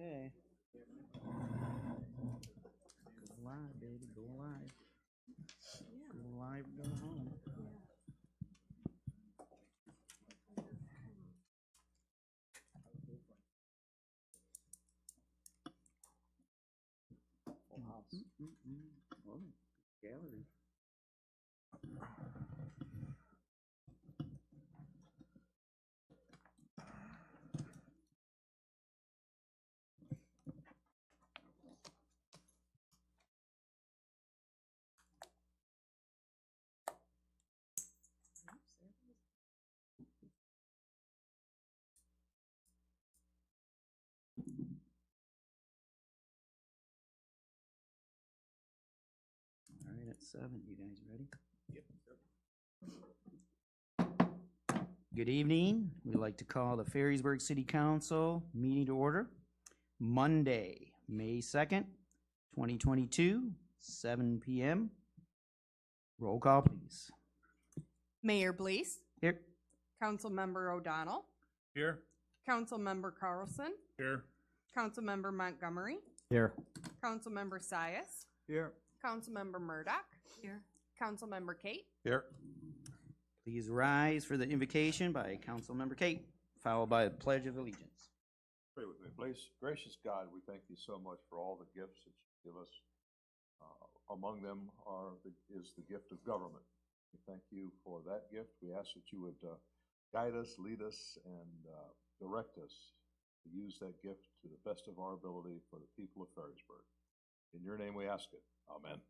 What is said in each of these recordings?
Okay. Go live, baby. Go live. Go live, go home. Full house. Oh, gallery. All right, at 7, you guys ready? Yep. Good evening. We'd like to call the Ferrysburg City Council meeting to order. Monday, May 2nd, 2022, 7 p.m. Roll call, please. Mayor Blease, Here. Councilmember O'Donnell, Here. Councilmember Carlson, Here. Councilmember Montgomery, Here. Councilmember Sias, Here. Councilmember Murdoch, Here. Councilmember Kate. Here. Please rise for the invocation by Councilmember Kate, followed by the Pledge of Allegiance. Pray with me, please. Gracious God, we thank you so much for all the gifts that you give us. Among them is the gift of government. We thank you for that gift. We ask that you would guide us, lead us, and direct us to use that gift to the best of our ability for the people of Ferrysburg. In your name we ask it. Amen.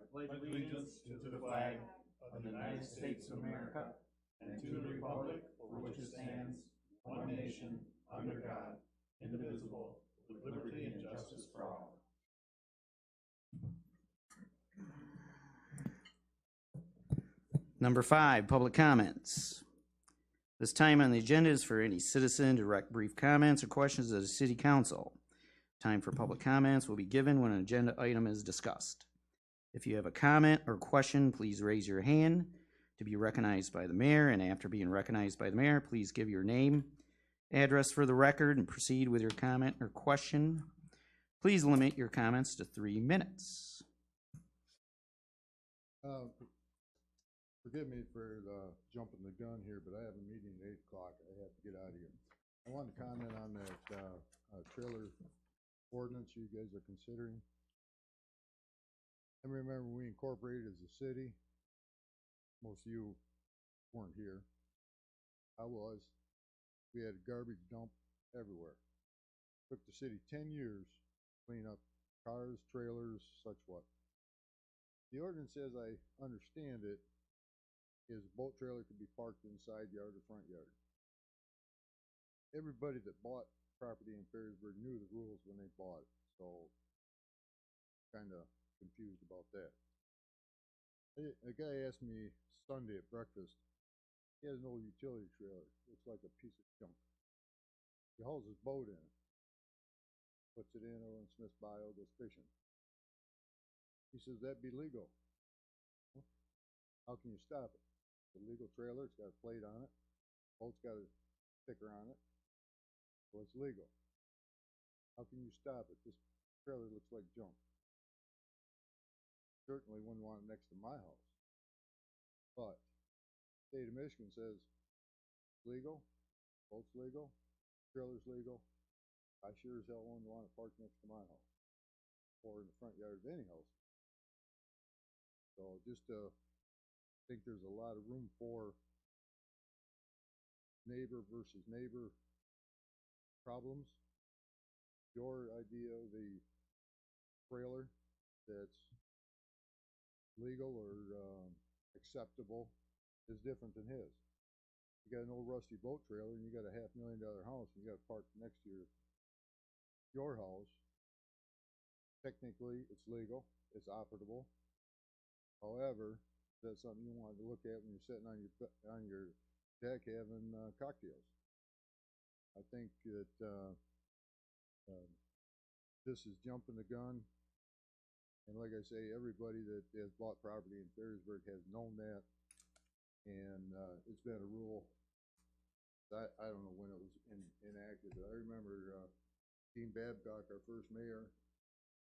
I pledge allegiance to the flag of the United States of America and to the republic for which it stands, one nation, under God, indivisible, with liberty and justice for all. Number 5, public comments. This time on the agenda is for any citizen to direct brief comments or questions to the City Council. Time for public comments will be given when an agenda item is discussed. If you have a comment or question, please raise your hand to be recognized by the mayor, and after being recognized by the mayor, please give your name, address for the record, and proceed with your comment or question. Please limit your comments to 3 minutes. Forgive me for jumping the gun here, but I have a meeting at 8 o'clock. I have to get out of here. I want to comment on that trailer ordinance you guys are considering. I remember when we incorporated as a city. Most of you weren't here. I was. We had a garbage dump everywhere. Took the city 10 years to clean up cars, trailers, such what. The ordinance, as I understand it, is a boat trailer could be parked inside yard or front yard. Everybody that bought property in Ferrysburg knew the rules when they bought it, so kind of confused about that. A guy asked me Sunday at breakfast, he has an old utility trailer, looks like a piece of junk. He hauls his boat in, puts it in over in Smith's Bayou, goes fishing. He says, that'd be legal. How can you stop it? It's a legal trailer, it's got a plate on it, boat's got a sticker on it, so it's legal. How can you stop it? This trailer looks like junk. Certainly wouldn't want it next to my house. But the state of Michigan says it's legal, boat's legal, trailer's legal. I sure as hell wouldn't want it parked next to my house or in the front yard of any house. So just think there's a lot of room for neighbor versus neighbor problems. Your idea of the trailer that's legal or acceptable is different than his. You got an old rusty boat trailer and you got a $500,000 house and you got it parked next to your house. Technically it's legal, it's operable. However, that's something you wanted to look at when you're sitting on your deck having cocktails. I think that this is jumping the gun, and like I say, everybody that has bought property in Ferrysburg has known that, and it's been a rule. I don't know when it was enacted, but I remember Dean Babcock, our first mayor,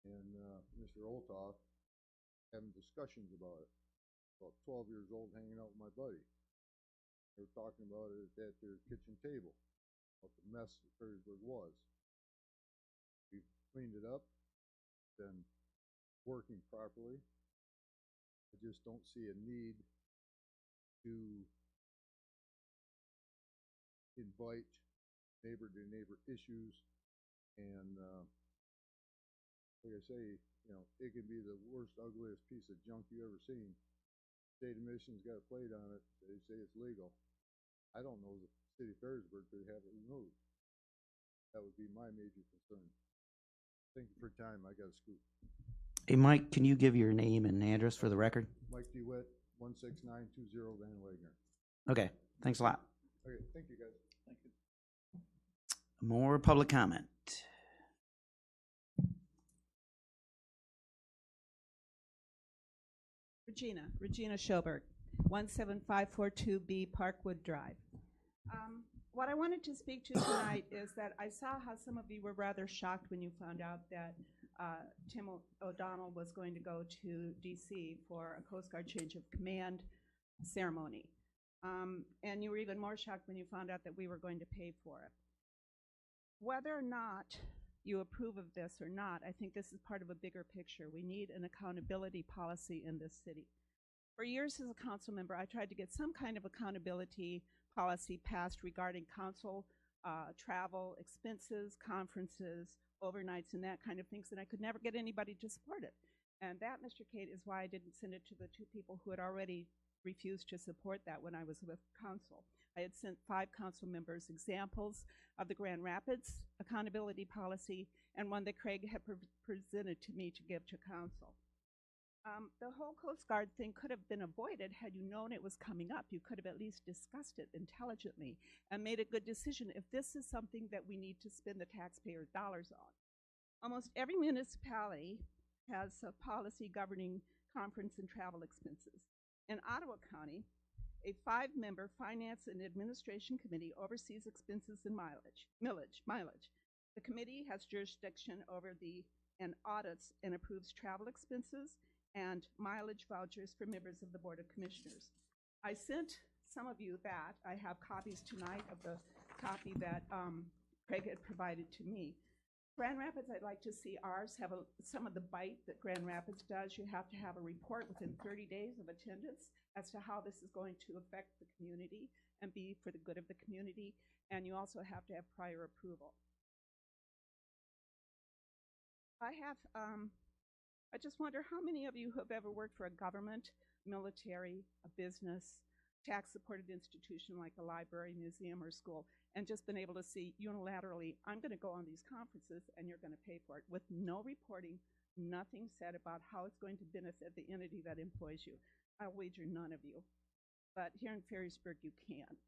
and Mr. Olthoff having discussions about it. About 12 years old, hanging out with my buddy. They were talking about it at their kitchen table, what the mess that Ferrysburg was. We've cleaned it up, been working properly. I just don't see a need to invite neighbor-to-neighbor issues, and like I say, you know, it can be the worst, ugliest piece of junk you ever seen. State of Michigan's got a plate on it. They say it's legal. I don't know if the city of Ferrysburg could have it removed. That would be my major concern. Thank you for your time. I got a scoop. Hey, Mike, can you give your name and address for the record? Mike DeWitt, 16920 Van Wagner. Okay, thanks a lot. Okay, thank you guys. Thank you. More public comment. Regina Schoberg, 17542B Parkwood Drive. What I wanted to speak to tonight is that I saw how some of you were rather shocked when you found out that Tim O'Donnell was going to go to DC for a Coast Guard change of command ceremony. And you were even more shocked when you found out that we were going to pay for it. Whether or not you approve of this or not, I think this is part of a bigger picture. We need an accountability policy in this city. For years as a council member, I tried to get some kind of accountability policy passed regarding council travel, expenses, conferences, overnights, and that kind of things, and I could never get anybody to support it. And that, Mr. Cate, is why I didn't send it to the two people who had already refused to support that when I was with council. I had sent 5 council members examples of the Grand Rapids accountability policy and one that Craig had presented to me to give to council. The whole Coast Guard thing could have been avoided had you known it was coming up. You could have at least discussed it intelligently and made a good decision if this is something that we need to spend the taxpayers' dollars on. Almost every municipality has a policy governing conference and travel expenses. In Ottawa County, a 5-member Finance and Administration Committee oversees expenses and mileage. The committee has jurisdiction over and audits and approves travel expenses and mileage vouchers for members of the Board of Commissioners. I sent some of you that. I have copies tonight of the copy that Craig had provided to me. Grand Rapids, I'd like to see ours have some of the bite that Grand Rapids does. You have to have a report within 30 days of attendance as to how this is going to affect the community and be for the good of the community, and you also have to have prior approval. I just wonder how many of you have ever worked for a government, military, a business, tax-supported institution like a library, museum, or school, and just been able to see unilaterally, I'm going to go on these conferences and you're going to pay for it, with no reporting, nothing said about how it's going to benefit the entity that employs you. I'll wager none of you. But here in Ferrysburg, you can.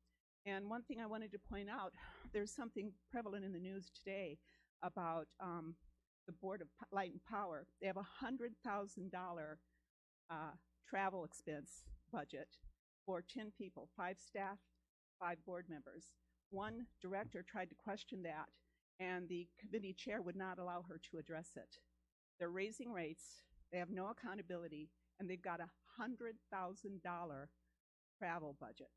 And one thing I wanted to point out, there's something prevalent in the news today about the Board of Light and Power. They have a $100,000 travel expense budget for 10 people, 5 staff, 5 board members. One director tried to question that, and the committee chair would not allow her to address it. They're raising rates, they have no accountability, and they've got a $100,000 travel budget.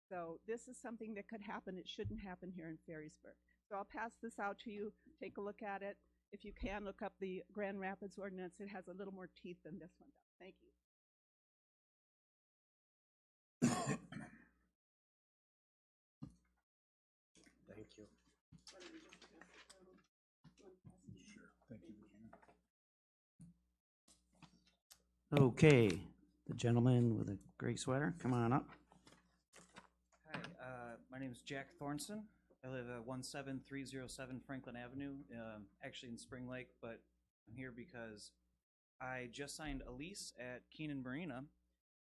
So this is something that could happen. It shouldn't happen here in Ferrysburg. So I'll pass this out to you. Take a look at it. If you can, look up the Grand Rapids ordinance. It has a little more teeth than this one does. Thank you. Thank you. Sure. Thank you, Regina. Okay, the gentleman with a gray sweater, come on up. Hi, my name is Jack Thornson. I live at 17307 Franklin Avenue, actually in Spring Lake, but I'm here because I just signed a lease at Keenan Marina,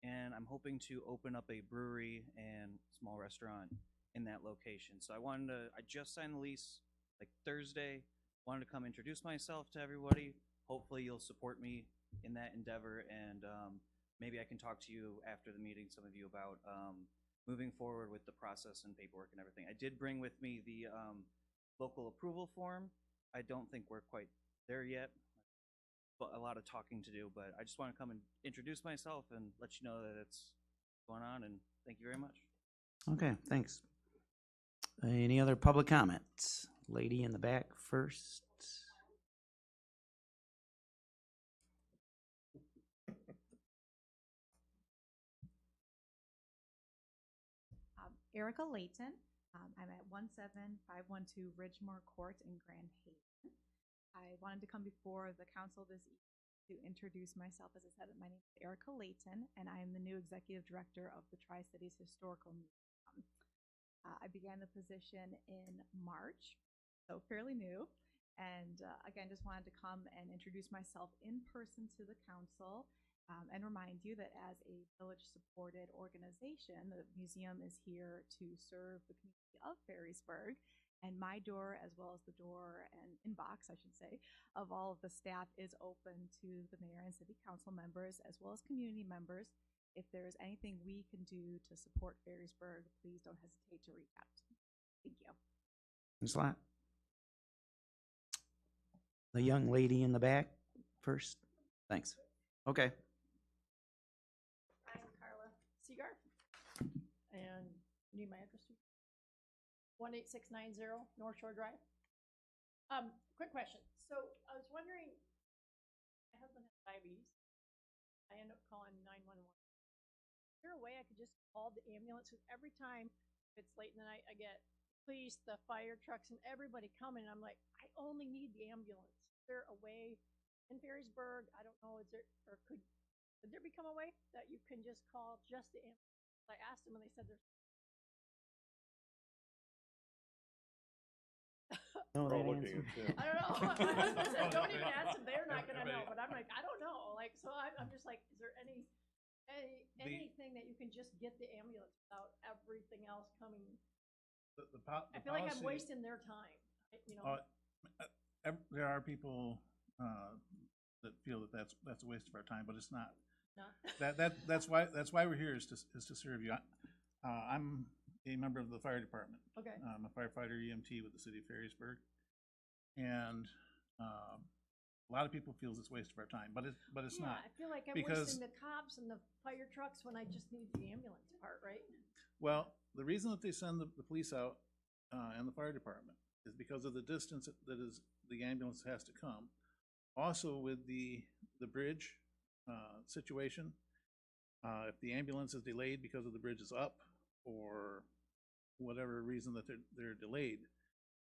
and I'm hoping to open up a brewery and small restaurant in that location. So I just signed the lease like Thursday, wanted to come introduce myself to everybody. Hopefully you'll support me in that endeavor, and maybe I can talk to you after the meeting, some of you, about moving forward with the process and paperwork and everything. I did bring with me the local approval form. I don't think we're quite there yet, but a lot of talking to do. But I just want to come and introduce myself and let you know that it's going on, and thank you very much. Okay, thanks. Any other public comments? Lady in the back first. Erica Layton. I'm at 17512 Ridgemore Court in Grand Haven. I wanted to come before the council this evening to introduce myself. As I said, my name is Erica Layton, and I am the new executive director of the Tri-Cities Historical Museum. I began the position in March, so fairly new. And again, just wanted to come and introduce myself in person to the council. And remind you that as a village-supported organization, the museum is here to serve the community of Ferrysburg, and my door, as well as the door and inbox, I should say, of all of the staff is open to the mayor and city council members, as well as community members. If there is anything we can do to support Ferrysburg, please don't hesitate to reach out. Thank you. Thanks a lot. The young lady in the back first. Thanks. Okay. I'm Carla Seagar, and need my address, 18690 North Shore Drive. Quick question. So I was wondering, my husband has diabetes. I end up calling 911. Is there a way I could just call the ambulance? Because every time it's late in the night, I get police, the fire trucks, and everybody coming. And I'm like, I only need the ambulance. Is there a way in Ferrysburg? I don't know. Is there, or could there become a way that you can just call just the ambulance? I asked them and they said there's. No, We're that all looking answer. at Tim. I don't know. My husband said, don't even ask them. They're not gonna know. But I'm like, I don't know. Like, so I'm just like, is there anything that you can just get the ambulance without everything else coming? I feel like I'm wasting their time, you know? There are people that feel that that's a waste of our time, but it's not. No. That's why we're here is to serve you. I'm a member of the fire department. Okay. I'm a firefighter EMT with the city of Ferrysburg, and a lot of people feels it's a waste of our time, but it's not. I feel like I'm because- wasting the cops and the fire trucks when I just need the ambulance part, right? Well, the reason that they send the police out and the fire department is because of the distance that is the ambulance has to come. Also, with the bridge situation, if the ambulance is delayed because of the bridge is up or whatever reason that they're delayed,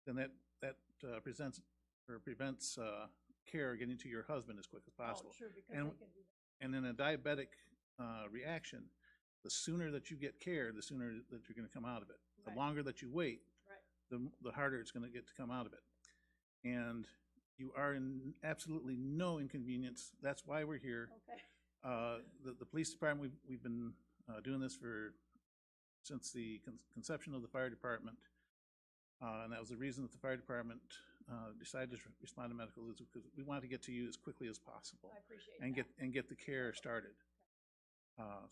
then that prevents care getting to your husband as quick as possible. Oh, true, because And- they can do that. And in a diabetic reaction, the sooner that you get care, the sooner that you're going to come out of it. The Right. longer that you wait, Right. the harder it's going to get to come out of it. And you are in absolutely no inconvenience. That's why we're here. Okay. The police department, we've been doing this since the conception of the fire department. And that was the reason that the fire department decided to respond to medical, is because we want to get to you as quickly as possible. I appreciate and that. get the care started. I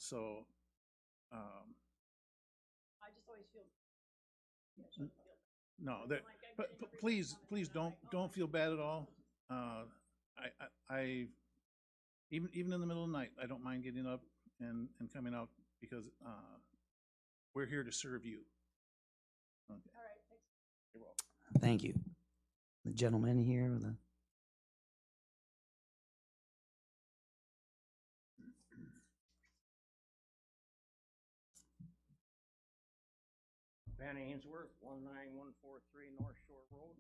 just always feel. Yeah, shouldn't feel bad. No, Like, that, I'm getting but everybody please coming, and I'm like, oh, don't feel bad at all. I even in the middle of the night, I don't mind getting up and coming out because we're here to serve you. Okay. All right, thanks. You're welcome. Thank you. The gentleman here with the. Ben Ainsworth, 19143 North Shore Road.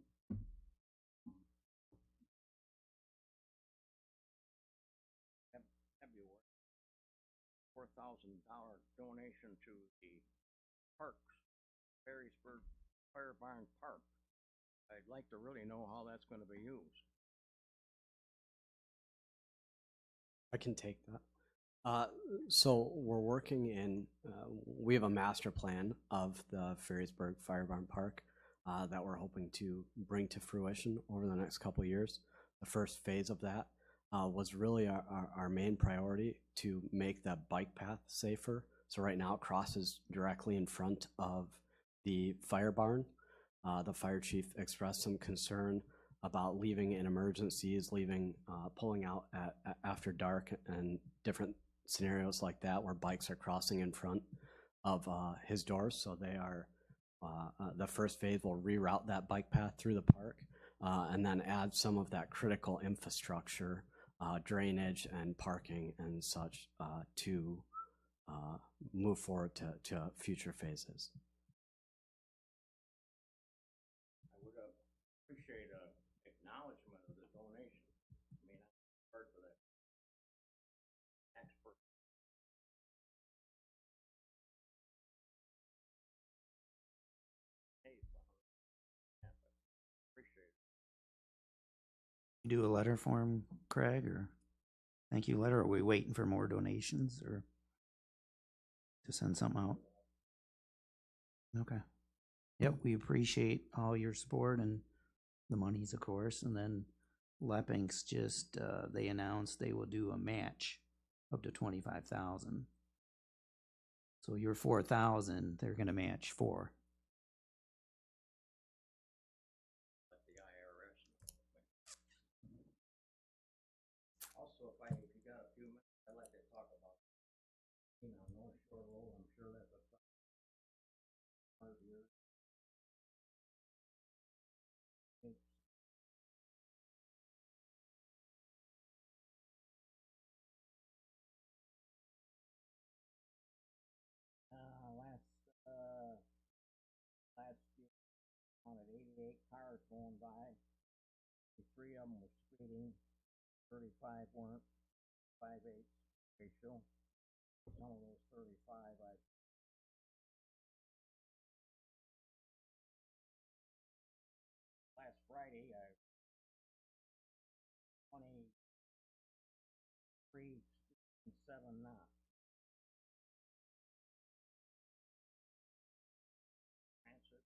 February. $4,000 donation to the parks, Ferrysburg Fire Barn Park. I'd like to really know how that's going to be used. I can take that. So we're working in, we have a master plan of the Ferrysburg Fire Barn Park that we're hoping to bring to fruition over the next couple of years. The first phase of that was really our main priority to make the bike path safer. So right now it crosses directly in front of the fire barn. The fire chief expressed some concern about leaving in emergencies, pulling out after dark, and different scenarios like that where bikes are crossing in front of his doors. So they are, the first phase will reroute that bike path through the park, and then add some of that critical infrastructure, drainage and parking and such, to move forward to future phases. I would appreciate a acknowledgement of the donation. I mean, I'm part of that expert. Hey, appreciate it. You do a letter for him, Craig, or thank you letter? Or are we waiting for more donations or to send something out? Okay. Yep, we appreciate all your support and the monies, of course. And then Leppinks just, they announced they will do a match up to 25,000. So your 4,000, they're going to match 4. Let the IRS know. Also, if you got a few minutes, I'd like to talk about, North Shore Road. I'm sure that's a hard year. Last year, counted 88 cars going by. 3 of them were speeding, 35 weren't, 5/8 ratio. Some of those 35, last Friday, 23 and 7 knots. Transit.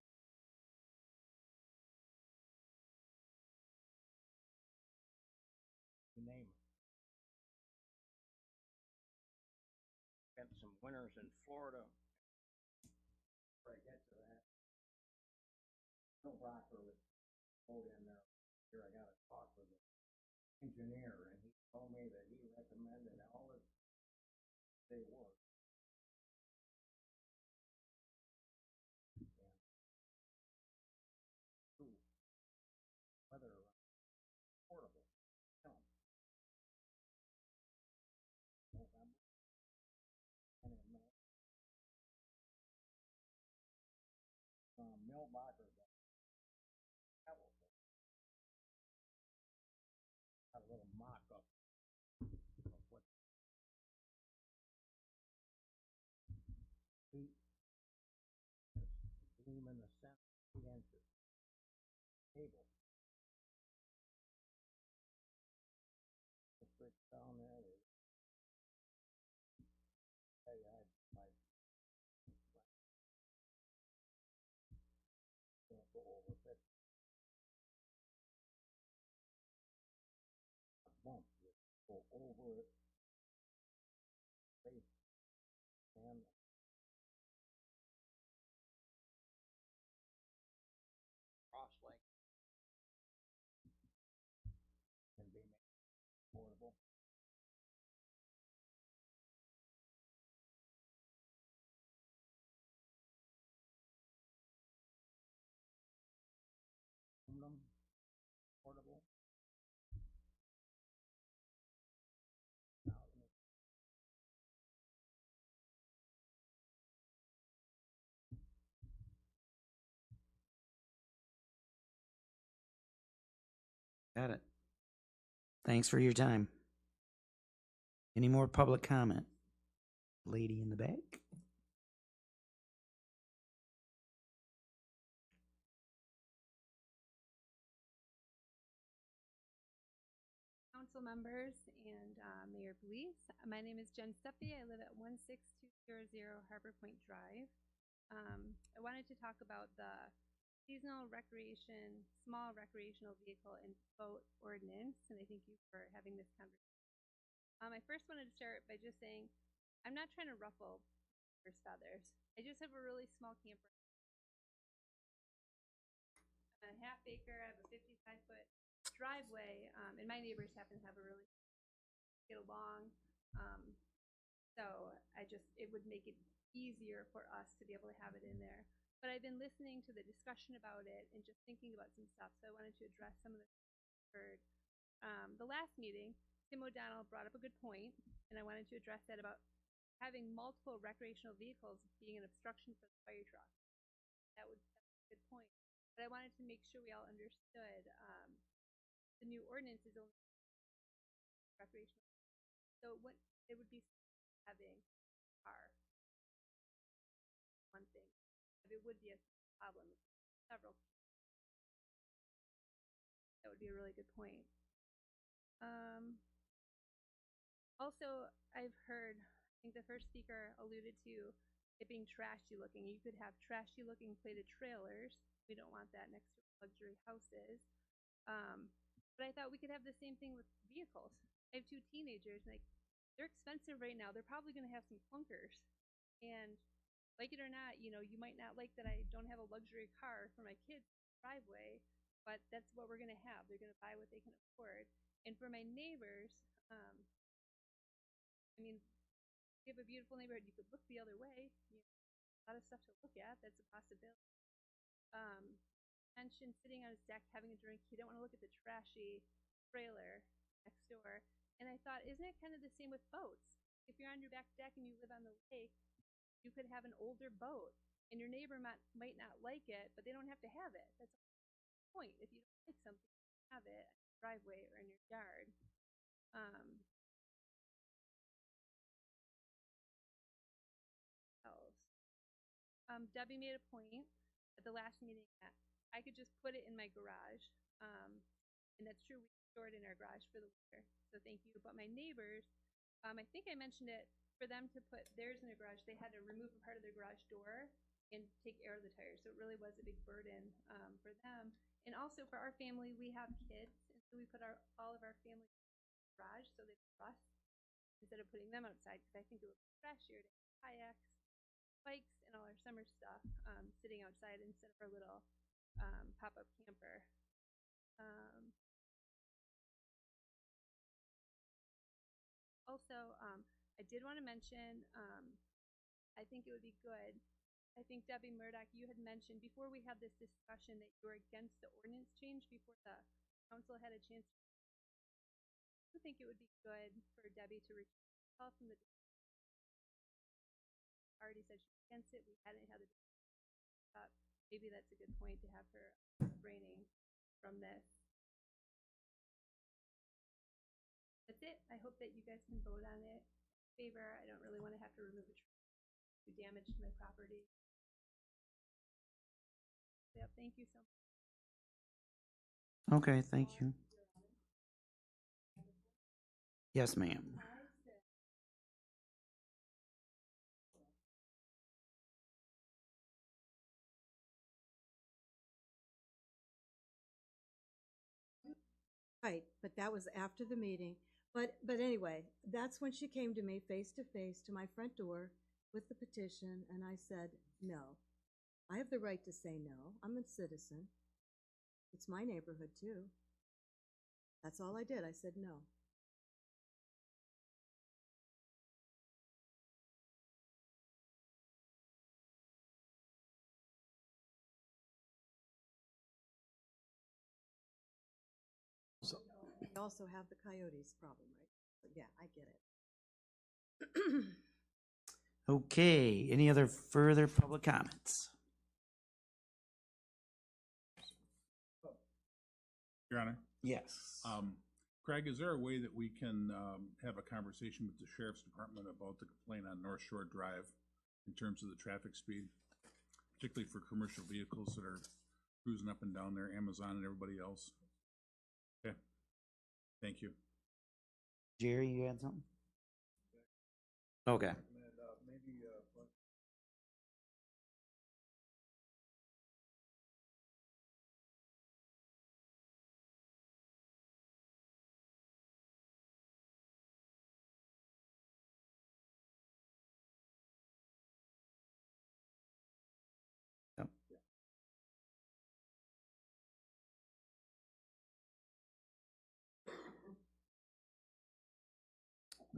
You name it. Spent some winters in Florida. Before I get to that, no rocker was pulled in there. Here I got to talk with the engineer, and he told me that he recommended all of they work. Whether portable, November, and in May. Millbacher got a little mock-up of what feet is beam in the center, 8 inches. Cable. Switch down there. Hey, I can't go over 50. A bump, you go over it. Face and cross link can be made portable. Aluminum, portable. Got it. Thanks for your time. Any more public comment? Lady in the back. Council members and Mayor Police. My name is Jen Steffi. I live at 16200 Harbor Point Drive. I wanted to talk about the seasonal recreation, small recreational vehicle and boat ordinance, and I thank you for having this conversation. I first wanted to start by just saying, I'm not trying to ruffle people's feathers. I just have a really small camper. A half acre, I have a 55-foot driveway, and my neighbors happen to have a really get along. So it would make it easier for us to be able to have it in there. But I've been listening to the discussion about it and just thinking about some stuff, so I wanted to address some of the things I heard. The last meeting, Tim O'Donnell brought up a good point, and I wanted to address that about having multiple recreational vehicles being an obstruction for the fire truck. That's a good point. But I wanted to make sure we all understood the new ordinance is only recreational. So what it would be having a car, one thing. If it would be a problem, several. That would be a really good point. Also, I've heard, I think the first speaker alluded to it being trashy looking. You could have trashy looking plated trailers. We don't want that next to luxury houses. But I thought we could have the same thing with vehicles. I have 2 teenagers, and they're expensive right now. They're probably going to have some clunkers. And like it or not, you might not like that I don't have a luxury car for my kids' driveway, but that's what we're going to have. They're going to buy what they can afford. And for my neighbors, we have a beautiful neighborhood. You could look the other way. A lot of stuff to look at. That's a possibility. Mentioned sitting on his deck having a drink. You don't want to look at the trashy trailer next door. And I thought, isn't it kind of the same with boats? If you're on your back deck and you live on the lake, you could have an older boat, and your neighbor might not like it, but they don't have to have it. That's the point. If you don't like something, have it in your driveway or in your yard. Debbie made a point at the last meeting that I could just put it in my garage, and that's true. We store it in our garage for the winter, so thank you. But my neighbors, I think I mentioned it, for them to put theirs in their garage, they had to remove a part of their garage door and take air of the tires, so it really was a big burden for them. And also for our family, we have kids, and so we put all of our family in the garage so they rust instead of putting them outside, because I think it would be trashier to have kayaks, bikes, and all our summer stuff sitting outside instead of our little pop-up camper. Also, I did want to mention, I think it would be good. I think Debbie Murdoch, you had mentioned before we had this discussion that you were against the ordinance change before the council had a chance. I think it would be good for Debbie to recuse herself from the already said she's against it. We hadn't had a discussion. Maybe that's a good point to have her refraining from this. That's it. I hope that you guys can vote on it in favor. I don't really want to have to remove a tree, do damage to my property. Yep, thank you so much. Okay, thank you. Yes, ma'am. Right, but that was after the meeting. But anyway, that's when she came to me face to face to my front door with the petition, and I said, no. I have the right to say no. I'm a citizen. It's my neighborhood too. That's all I did. I said no. So we also have the coyotes problem, right? But yeah, I get it. Okay, any other further public comments? Your Honor? Yes. Craig, is there a way that we can have a conversation with the Sheriff's Department about the complaint on North Shore Drive in terms of the traffic speed, particularly for commercial vehicles that are cruising up and down there, Amazon and everybody else? Okay, thank you. Jerry, you had something? Okay. Maybe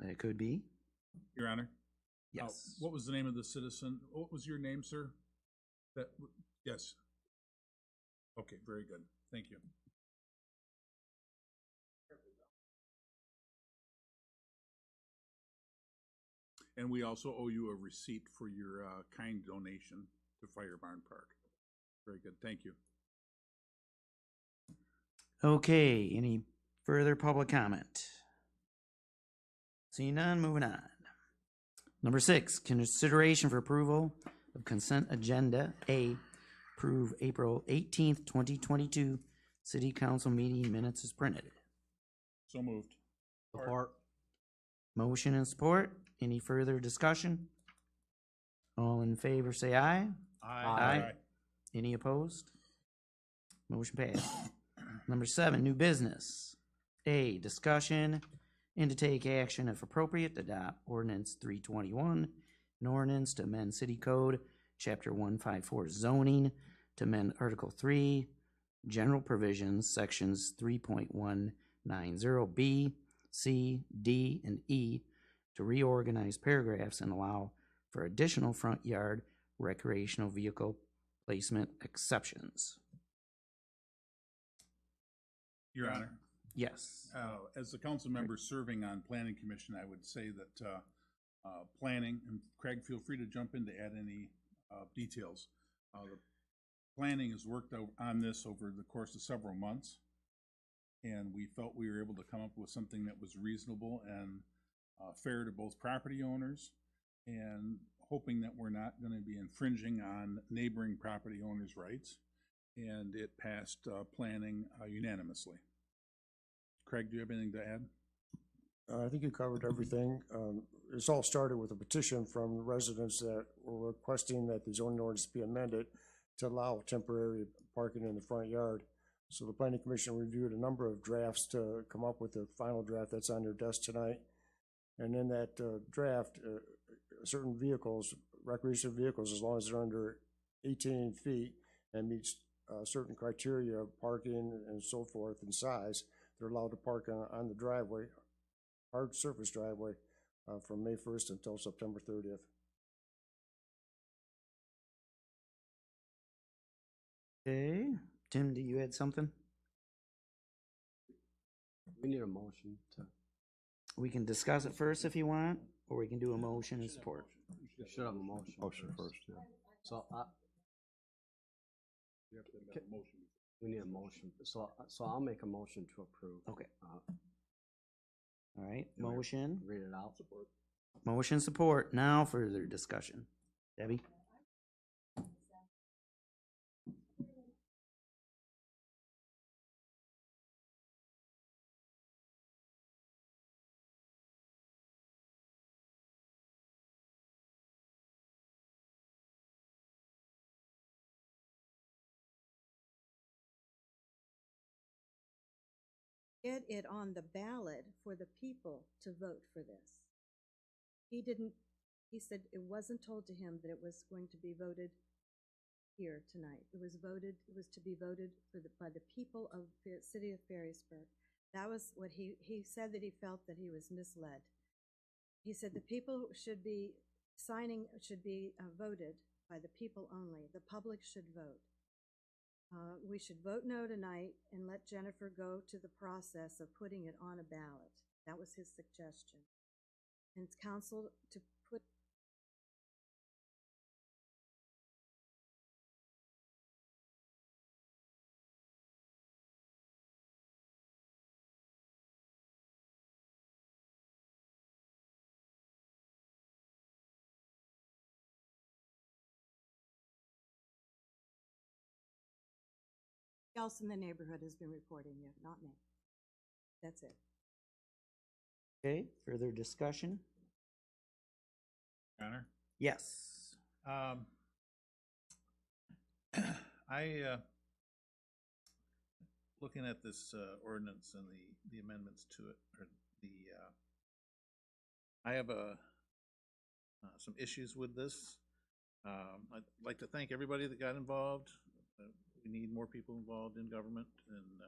It could be. Your Honor? Yes. What was the name of the citizen? What was your name, sir? Yes. Okay, very good. Thank you. And we also owe you a receipt for your kind donation to Fire Barn Park. Very good, thank you. Okay, any further public comment? Seeing none, moving on. Number 6, consideration for approval of consent agenda A, approve April 18th, 2022 city council meeting minutes as printed. So moved. Support. Motion and support. Any further discussion? All in favor say aye. Aye. Any opposed? Motion passed. Number 7, new business. A, discussion and to take action if appropriate to adopt ordinance 321, an ordinance to amend city code, chapter 154 zoning, to amend article 3, general provisions, sections 3.190B, C, D, and E, to reorganize paragraphs and allow for additional front yard recreational vehicle placement exceptions. Your Honor? Yes. As a council member serving on planning commission, I would say that planning, and Craig, feel free to jump in to add any details. The planning has worked on this over the course of several months, and we felt we were able to come up with something that was reasonable and fair to both property owners, and hoping that we're not going to be infringing on neighboring property owners' rights. And it passed planning unanimously. Craig, do you have anything to add? I think you covered everything. This all started with a petition from residents that were requesting that the zoning ordinance be amended to allow temporary parking in the front yard. So the planning commission reviewed a number of drafts to come up with the final draft that's on your desk tonight. And in that draft, certain vehicles, recreational vehicles, as long as they're under 18 feet and meets certain criteria of parking and so forth and size, they're allowed to park on the driveway, hard surface driveway, from May 1st until September 30th. Okay. Tim, do you add something? We need a motion to. We can discuss it first if you want, or we can do a motion and support. You should have a motion. Motion first, yeah. So You have to have a motion. we need a motion. So I'll make a motion to approve. Okay. All right, you want me to motion. Read it out. Motion support. Now further discussion. Debbie? Get it on the ballot for the people to vote for this. He said it wasn't told to him that it was going to be voted here tonight. It was to be voted by the people of the city of Ferrysburg. That was what he said, that he felt that he was misled. He said the people should be voted by the people only. The public should vote. We should vote no tonight and let Jennifer go to the process of putting it on a ballot. That was his suggestion. And it's council to put. Else in the neighborhood has been reporting you, not me. That's it. Okay, further discussion? Honor? Yes. Looking at this ordinance and the amendments to it, or I have some issues with this. I'd like to thank everybody that got involved. We need more people involved in government, and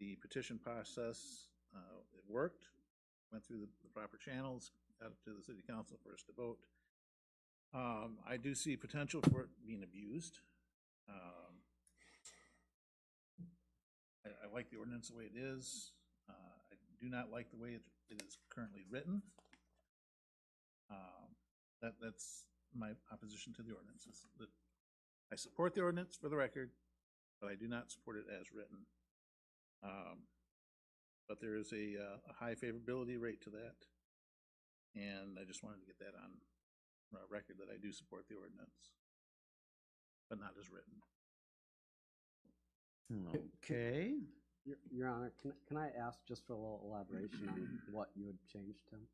the petition process, it worked. went through the proper channels, got it to the city council for us to vote. I do see potential for it being abused. I like the ordinance the way it is. I do not like the way it is currently written. That's my opposition to the ordinance. Is that I support the ordinance for the record, but I do not support it as written. But there is a high favorability rate to that, and I just wanted to get that on record that I do support the ordinance, but not as written. Okay. Your Honor, can I ask just for a little elaboration on what you would change, Tim?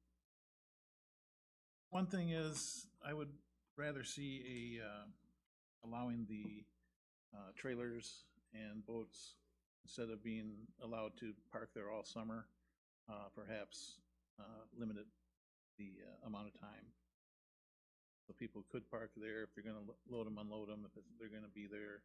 One thing is, I would rather see allowing the trailers and boats, instead of being allowed to park there all summer, perhaps limited the amount of time. So people could park there if they're gonna load them, unload them, if they're gonna be there.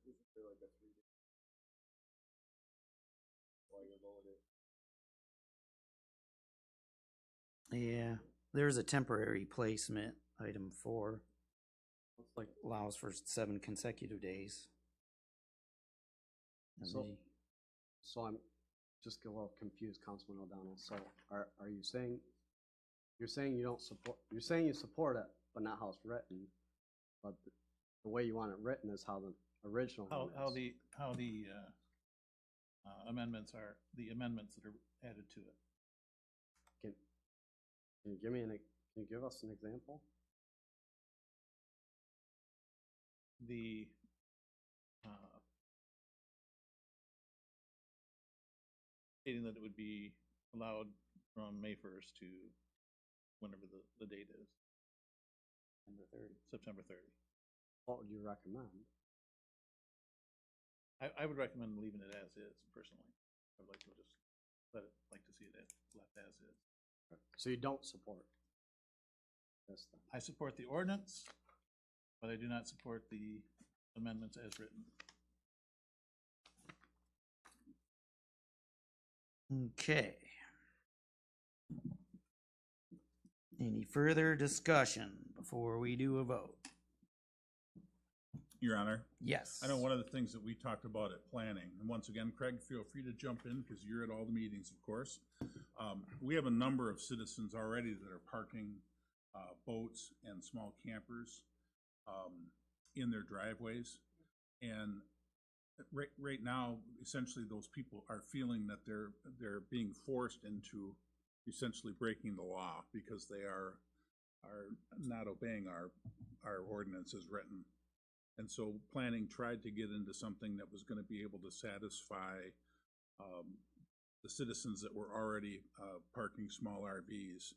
Isn't there like a 3 day while you're loaded? Yeah, there's a temporary placement, item 4. Looks like allows for 7 consecutive days. And So I'm just a little confused, Councilman O'Donnell. So are you saying, you're saying you don't support, you're saying you support it, but not how it's written, but the way you want it written is how the original one is. How the amendments are, the amendments that are added to it. Can you give us an example? The stating that it would be allowed from May 1st to whenever the date is. September 30. What would you recommend? I would recommend leaving it as is, personally. I would like to just like to see it left as is. So you don't support this then? I support the ordinance, but I do not support the amendments as written. Okay. Any further discussion before we do a vote? Your Honor? Yes. I know one of the things that we talked about at planning, and once again, Craig, feel free to jump in because you're at all the meetings, of course. We have a number of citizens already that are parking boats and small campers in their driveways. And right now, essentially, those people are feeling that they're being forced into essentially breaking the law because they are not obeying our ordinance as written. And so planning tried to get into something that was going to be able to satisfy the citizens that were already parking small RVs.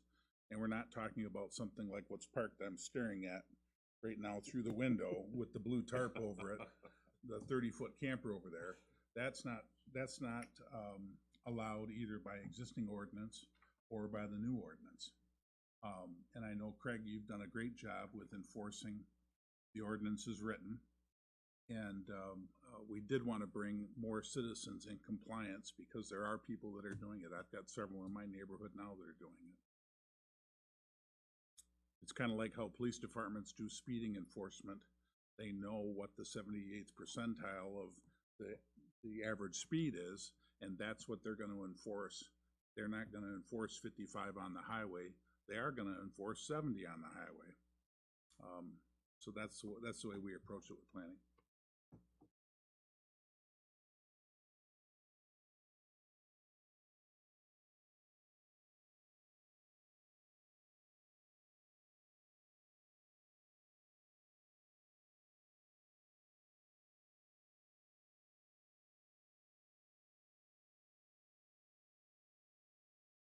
And we're not talking about something like what's parked, I'm staring at right now through the window with the blue tarp over it, the 30-foot camper over there. That's not allowed either by existing ordinance or by the new ordinance. And I know, Craig, you've done a great job with enforcing the ordinance as written. And we did want to bring more citizens in compliance because there are people that are doing it. I've got several in my neighborhood now that are doing it. It's kind of like how police departments do speeding enforcement. They know what the 78th percentile of the average speed is, and that's what they're going to enforce. They're not going to enforce 55 on the highway. They are going to enforce 70 on the highway. So that's the way we approach it with planning.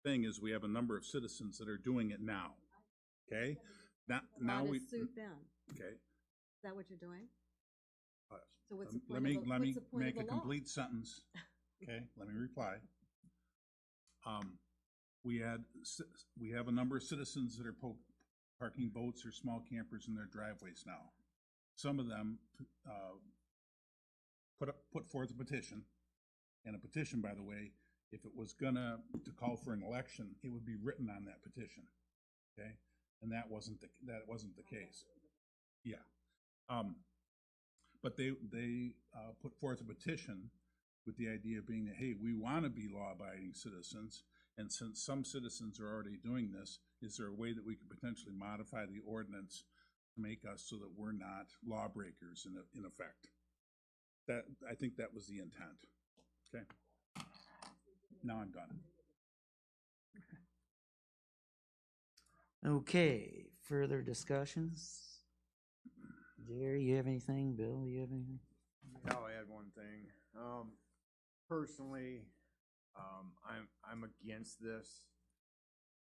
Thing is, we have a number of citizens that are doing it now. Okay, now we suit then. Okay, Is that what you're doing? So what's the Let point me, of the, let me what's the point of make the a law? complete sentence, okay? Let me reply. We have a number of citizens that are parking boats or small campers in their driveways now. Some of them put forth a petition, and a petition, by the way, if it was to call for an election, it would be written on that petition, okay? And that wasn't the case. Yeah. But they put forth a petition with the idea being that, hey, we want to be law-abiding citizens, and since some citizens are already doing this, is there a way that we could potentially modify the ordinance to make us so that we're not lawbreakers in effect? I think that was the intent. Okay. Now I'm done. Okay, further discussions? Jerry, you have anything? Bill, you have anything? I'll add one thing. Personally, I'm against this.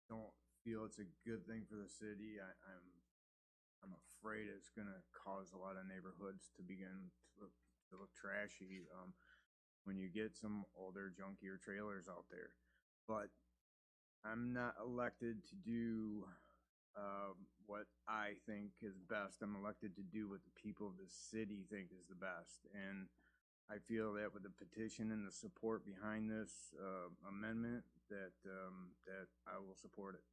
Don't feel it's a good thing for the city. I'm afraid it's gonna cause a lot of neighborhoods to begin to look trashy when you get some older, junkier trailers out there. But I'm not elected to do what I think is best. I'm elected to do what the people of the city think is the best. And I feel that with the petition and the support behind this amendment, that I will support it.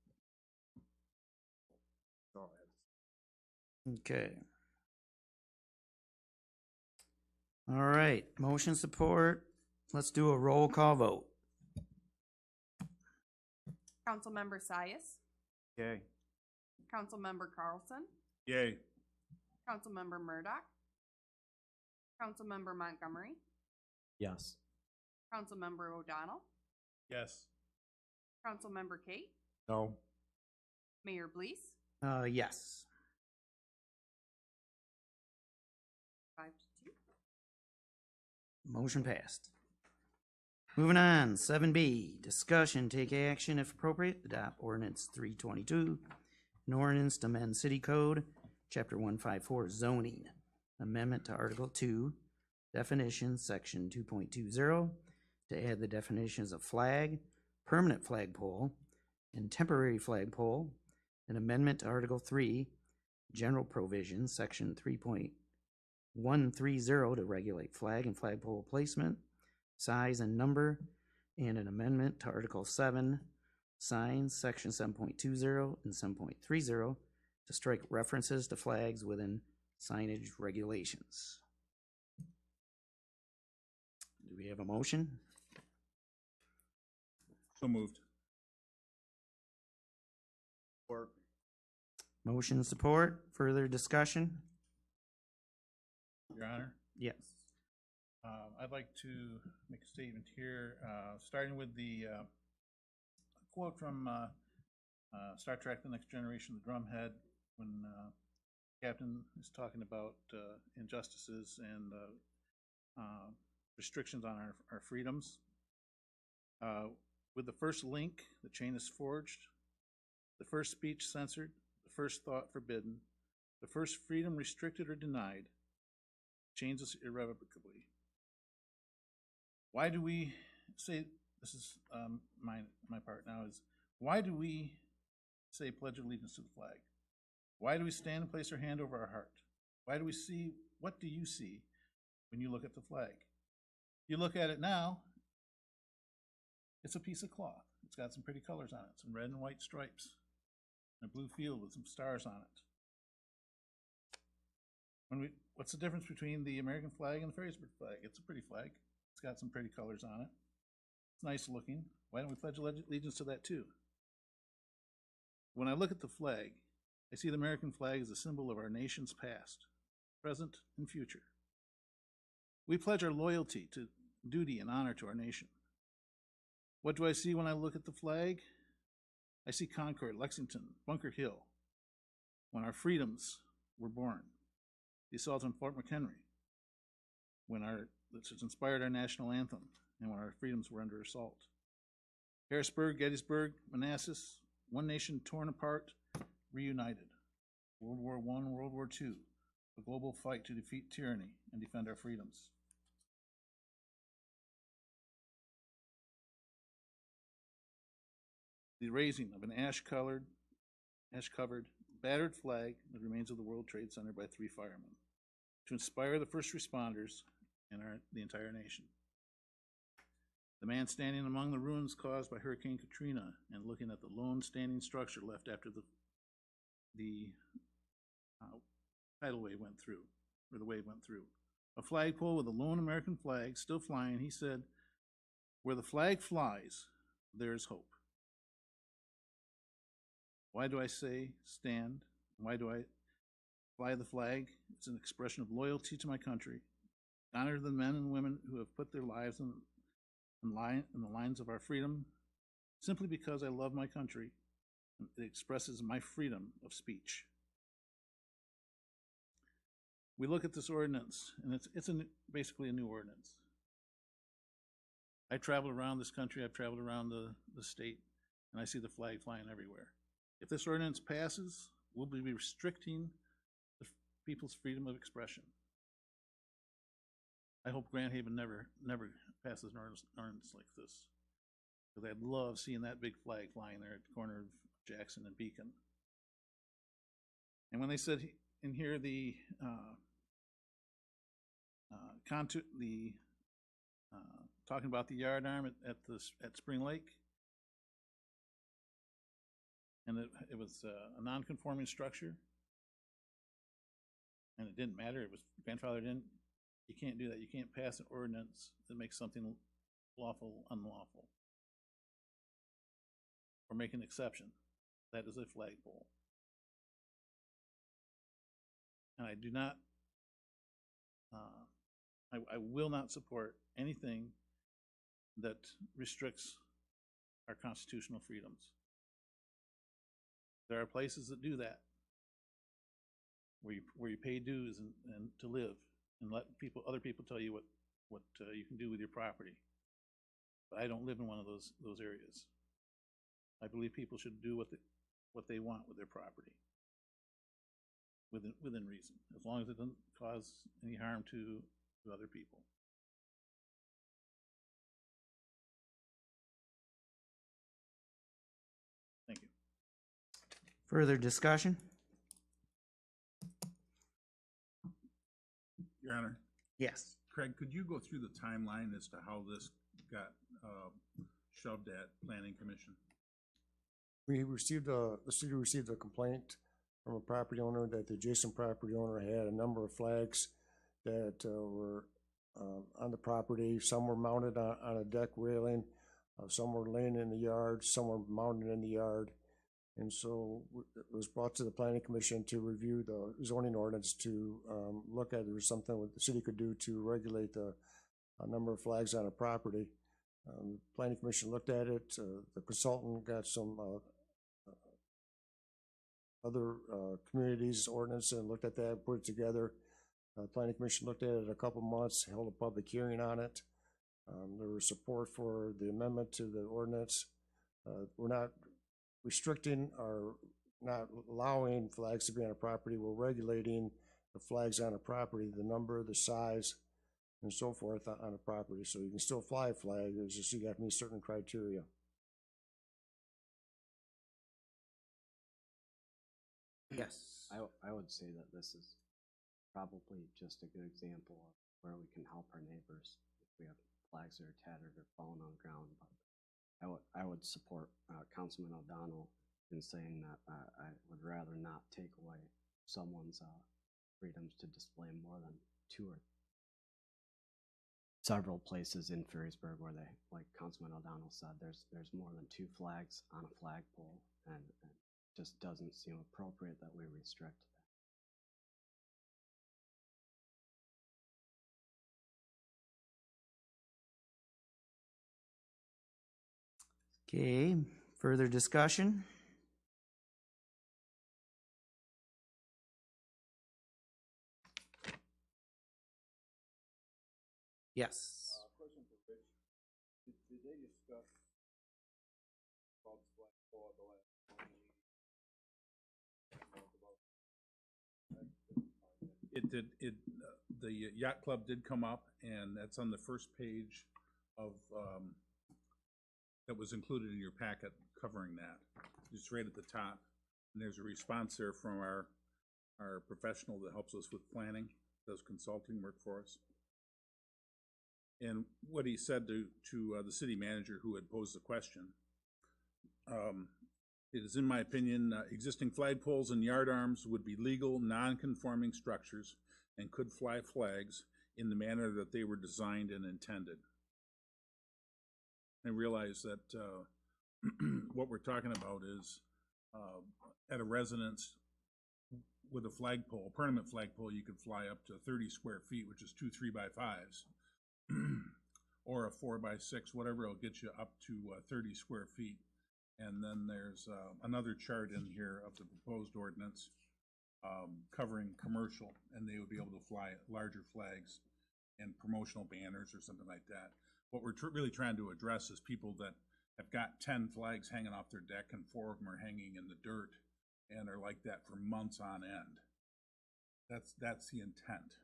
That's all I have to say. Okay. All right, motion support. Let's do a roll call vote. Councilmember Sias, Okay. Councilmember Carlson, Yay. Councilmember Murdoch, Councilmember Montgomery, Yes. Councilmember O'Donnell, Yes. Councilmember Kate, No. Mayor Blease, Yes. 5-2. Motion passed. Moving on, 7B, discussion, take action if appropriate, adopt ordinance 322, an ordinance to amend city code, chapter 154 zoning, amendment to article 2, definitions, section 2.20, to add the definitions of flag, permanent flagpole, and temporary flagpole, an amendment to article 3, general provisions, section 3.130 to regulate flag and flagpole placement, size and number, and an amendment to Article 7, signs, Section 7.20 and 7.30 to strike references to flags within signage regulations. Do we have a motion? So moved. Support. Motion support, further discussion? Your Honor? Yes. I'd like to make a statement here, starting with the quote from Star Trek: The Next Generation, the drumhead, when Captain is talking about injustices and restrictions on our freedoms. With the first link, the chain is forged, the first speech censored, the first thought forbidden, the first freedom restricted or denied, changes irrevocably. Why do we say, this is my part now, is why do we say pledge allegiance to the flag? Why do we stand and place our hand over our heart? Why do we see, what do you see when you look at the flag? You look at it now, it's a piece of cloth. It's got some pretty colors on it, some red and white stripes, and a blue field with some stars on it. What's the difference between the American flag and the Ferrysburg flag? It's a pretty flag. It's got some pretty colors on it. It's nice looking. Why don't we pledge allegiance to that too? When I look at the flag, I see the American flag as a symbol of our nation's past, present, and future. We pledge our loyalty to duty and honor to our nation. What do I see when I look at the flag? I see Concord, Lexington, Bunker Hill, when our freedoms were born. The assault on Fort McHenry, which inspired our national anthem, and when our freedoms were under assault. Harrisburg, Gettysburg, Manassas, one nation torn apart, reunited. World War I, World War II, a global fight to defeat tyranny and defend our freedoms. The raising of an ash-covered, battered flag, the remains of the World Trade Center by 3 firemen, to inspire the first responders and the entire nation. The man standing among the ruins caused by Hurricane Katrina and looking at the lone standing structure left after the tidal wave went through, or the wave went through. A flagpole with a lone American flag still flying, he said, "Where the flag flies, there's hope." Why do I say stand? Why do I fly the flag? It's an expression of loyalty to my country. Honor the men and women who have put their lives in the lines of our freedom, simply because I love my country. It expresses my freedom of speech. We look at this ordinance, and it's basically a new ordinance. I traveled around this country, I've traveled around the state, and I see the flag flying everywhere. If this ordinance passes, we'll be restricting the people's freedom of expression. I hope Grand Haven never passes an ordinance like this, because I'd love seeing that big flag flying there at the corner of Jackson and Beacon. And when they said in here talking about the yard arm at Spring Lake, and it was a non-conforming structure, and it didn't matter. It was grandfathered in. You can't do that. You can't pass an ordinance that makes something lawful unlawful, or make an exception. That is a flagpole, and I do not. I will not support anything that restricts our constitutional freedoms. There are places that do that, where you pay dues and to live, and let other people tell you what you can do with your property. But I don't live in one of those areas. I believe people should do what they want with their property, within reason, as long as it doesn't cause any harm to other people. Thank you. Further discussion? Your Honor. Yes. Craig, could you go through the timeline as to how this got shoved at Planning Commission? The city received a complaint from a property owner that the adjacent property owner had a number of flags that were on the property. Some were mounted on a deck railing, some were laying in the yard, some were mounted in the yard. And so it was brought to the Planning Commission to review the zoning ordinance to look at if there was something that the city could do to regulate the number of flags on a property. The Planning Commission looked at it. The consultant got some other communities' ordinance and looked at that, put it together. Planning Commission looked at it a couple months, held a public hearing on it. There was support for the amendment to the ordinance. We're not restricting or not allowing flags to be on a property. We're regulating the flags on a property, the number, the size, and so forth on a property. So you can still fly a flag, it's just you got to meet certain criteria. Yes. I would say that this is probably just a good example of where we can help our neighbors if we have flags that are tattered or fallen on the ground. But I would support Councilman O'Donnell in saying that I would rather not take away someone's freedoms to display more than two or several places in Ferrysburg where they, like Councilman O'Donnell said, there's more than 2 flags on a flagpole, and it just doesn't seem appropriate that we restrict that. Okay, further discussion? Yes. Question for Rich. Did they discuss Bob's flagpole at the last meeting? It did, the yacht club did come up, and that's on the first page of, that was included in your packet covering that. It's right at the top, and there's a response there from our professional that helps us with planning, does consulting work for us. And what he said to the city manager who had posed the question, it is in my opinion, existing flagpoles and yard arms would be legal, non-conforming structures and could fly flags in the manner that they were designed and intended. I realize that what we're talking about is at a residence with a flagpole, permanent flagpole, you could fly up to 30 square feet, which is 2 3x5s, or a 4x6, whatever will get you up to 30 square feet. And then there's another chart in here of the proposed ordinance covering commercial, and they would be able to fly larger flags and promotional banners or something like that. What we're really trying to address is people that have got 10 flags hanging off their deck and 4 of them are hanging in the dirt and are like that for months on end. That's the intent.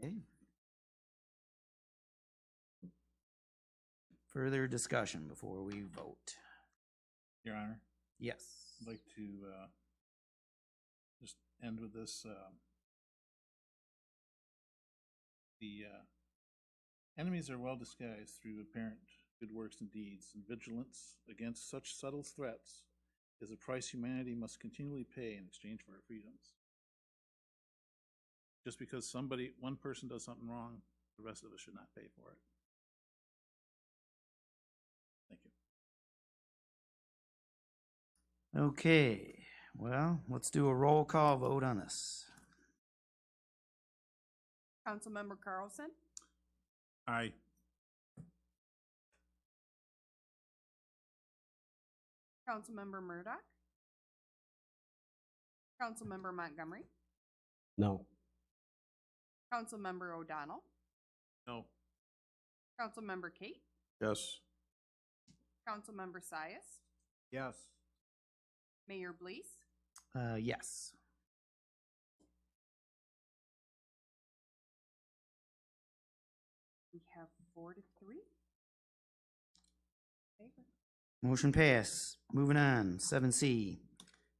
Okay. Further discussion before we vote. Your Honor, Yes. I'd like to just end with this. The enemies are well disguised through apparent good works and deeds, and vigilance against such subtle threats is a price humanity must continually pay in exchange for our freedoms. Just because one person does something wrong, the rest of us should not pay for it. Thank you. Okay, well, let's do a roll call vote on this. Councilmember Carlson, Aye. Councilmember Murdoch, Councilmember Montgomery, No. Councilmember O'Donnell, No. Councilmember Kate, Yes. Councilmember Sias, Yes. Mayor Blease, Yes. we have 4 to 3. Favor. Motion pass. Moving on, 7C.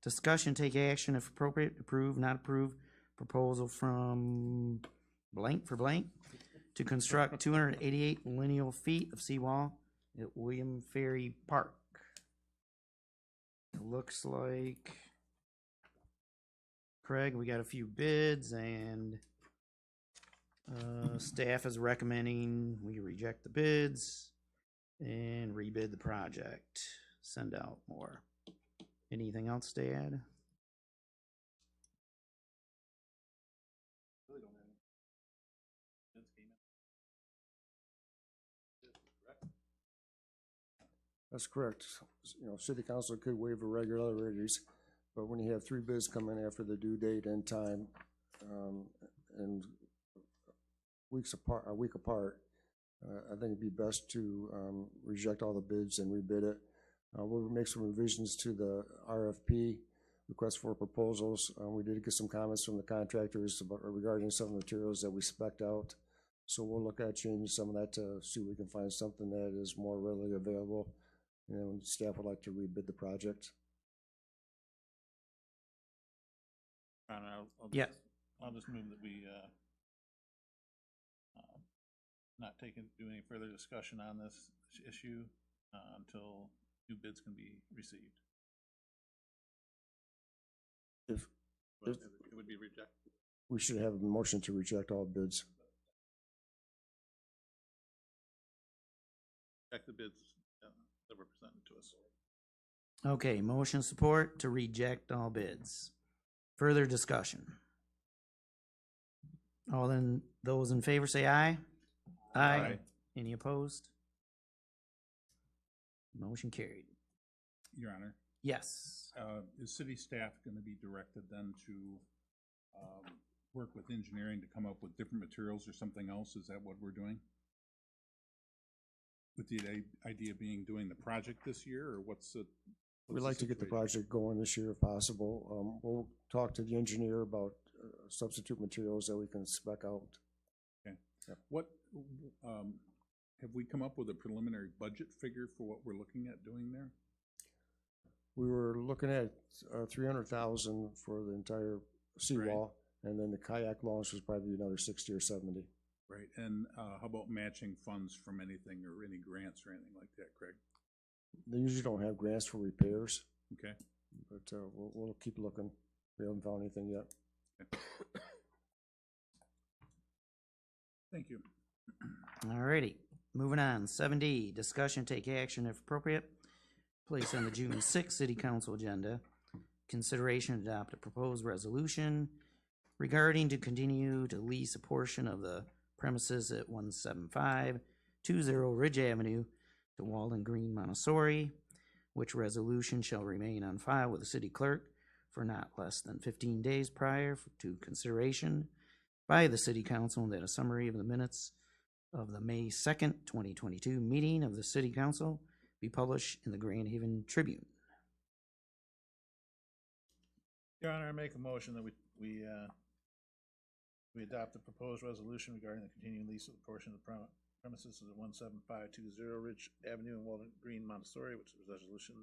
Discussion, take action if appropriate, approve, not approve, proposal from blank for blank to construct 288 lineal feet of seawall at William Ferry Park. It looks like, Craig, we got a few bids and staff is recommending we reject the bids and rebid the project. Send out more. Anything else to add? Really don't have any. Bids came in. Correct? That's correct. City council could waive irregularities, but when you have 3 bids come in after the due date and time, and a week apart, I think it'd be best to reject all the bids and rebid it. We'll make some revisions to the RFP, request for proposals. We did get some comments from the contractors regarding some of the materials that we spec'd out. So we'll look at changing some of that to see if we can find something that is more readily available. Staff would like to rebid the project. Yeah. I'll just move that we not do any further discussion on this issue until new bids can be received. If It would be rejected. we should have a motion to reject all bids. Check the bids that were presented to us. Okay, motion support to reject all bids. Further discussion. All then, those in favor say aye. Aye. Any opposed? Motion carried. Your Honor, Yes. is city staff going to be directed then to work with engineering to come up with different materials or something else? Is that what we're doing? With the idea being doing the project this year, or what's the? We'd like to get the project going this year if possible. We'll talk to the engineer about substitute materials that we can spec out. Okay. What, have we come up with a preliminary budget figure for what we're looking at doing there? We were looking at 300,000 for the entire seawall, and then the kayak launch was probably another 60 or 70. Right, and how about matching funds from anything or any grants or anything like that, Craig? They usually don't have grants for repairs. Okay. But we'll keep looking. We haven't found anything yet. Okay. Thank you. Alrighty, moving on. 7D, discussion, take action if appropriate. Place on the June 6th City Council agenda. Consideration to adopt a proposed resolution regarding to continue to lease a portion of the premises at 17520 Ridge Avenue to Walden Green Montessori, which resolution shall remain on file with the city clerk for not less than 15 days prior to consideration by the city council, and that a summary of the minutes of the May 2nd, 2022 meeting of the city council be published in the Grand Haven Tribune. Your Honor, I make a motion that we adopt the proposed resolution regarding the continuing lease of the portion of the premises of 17520 Ridge Avenue in Walden Green, Montessori, which is a resolution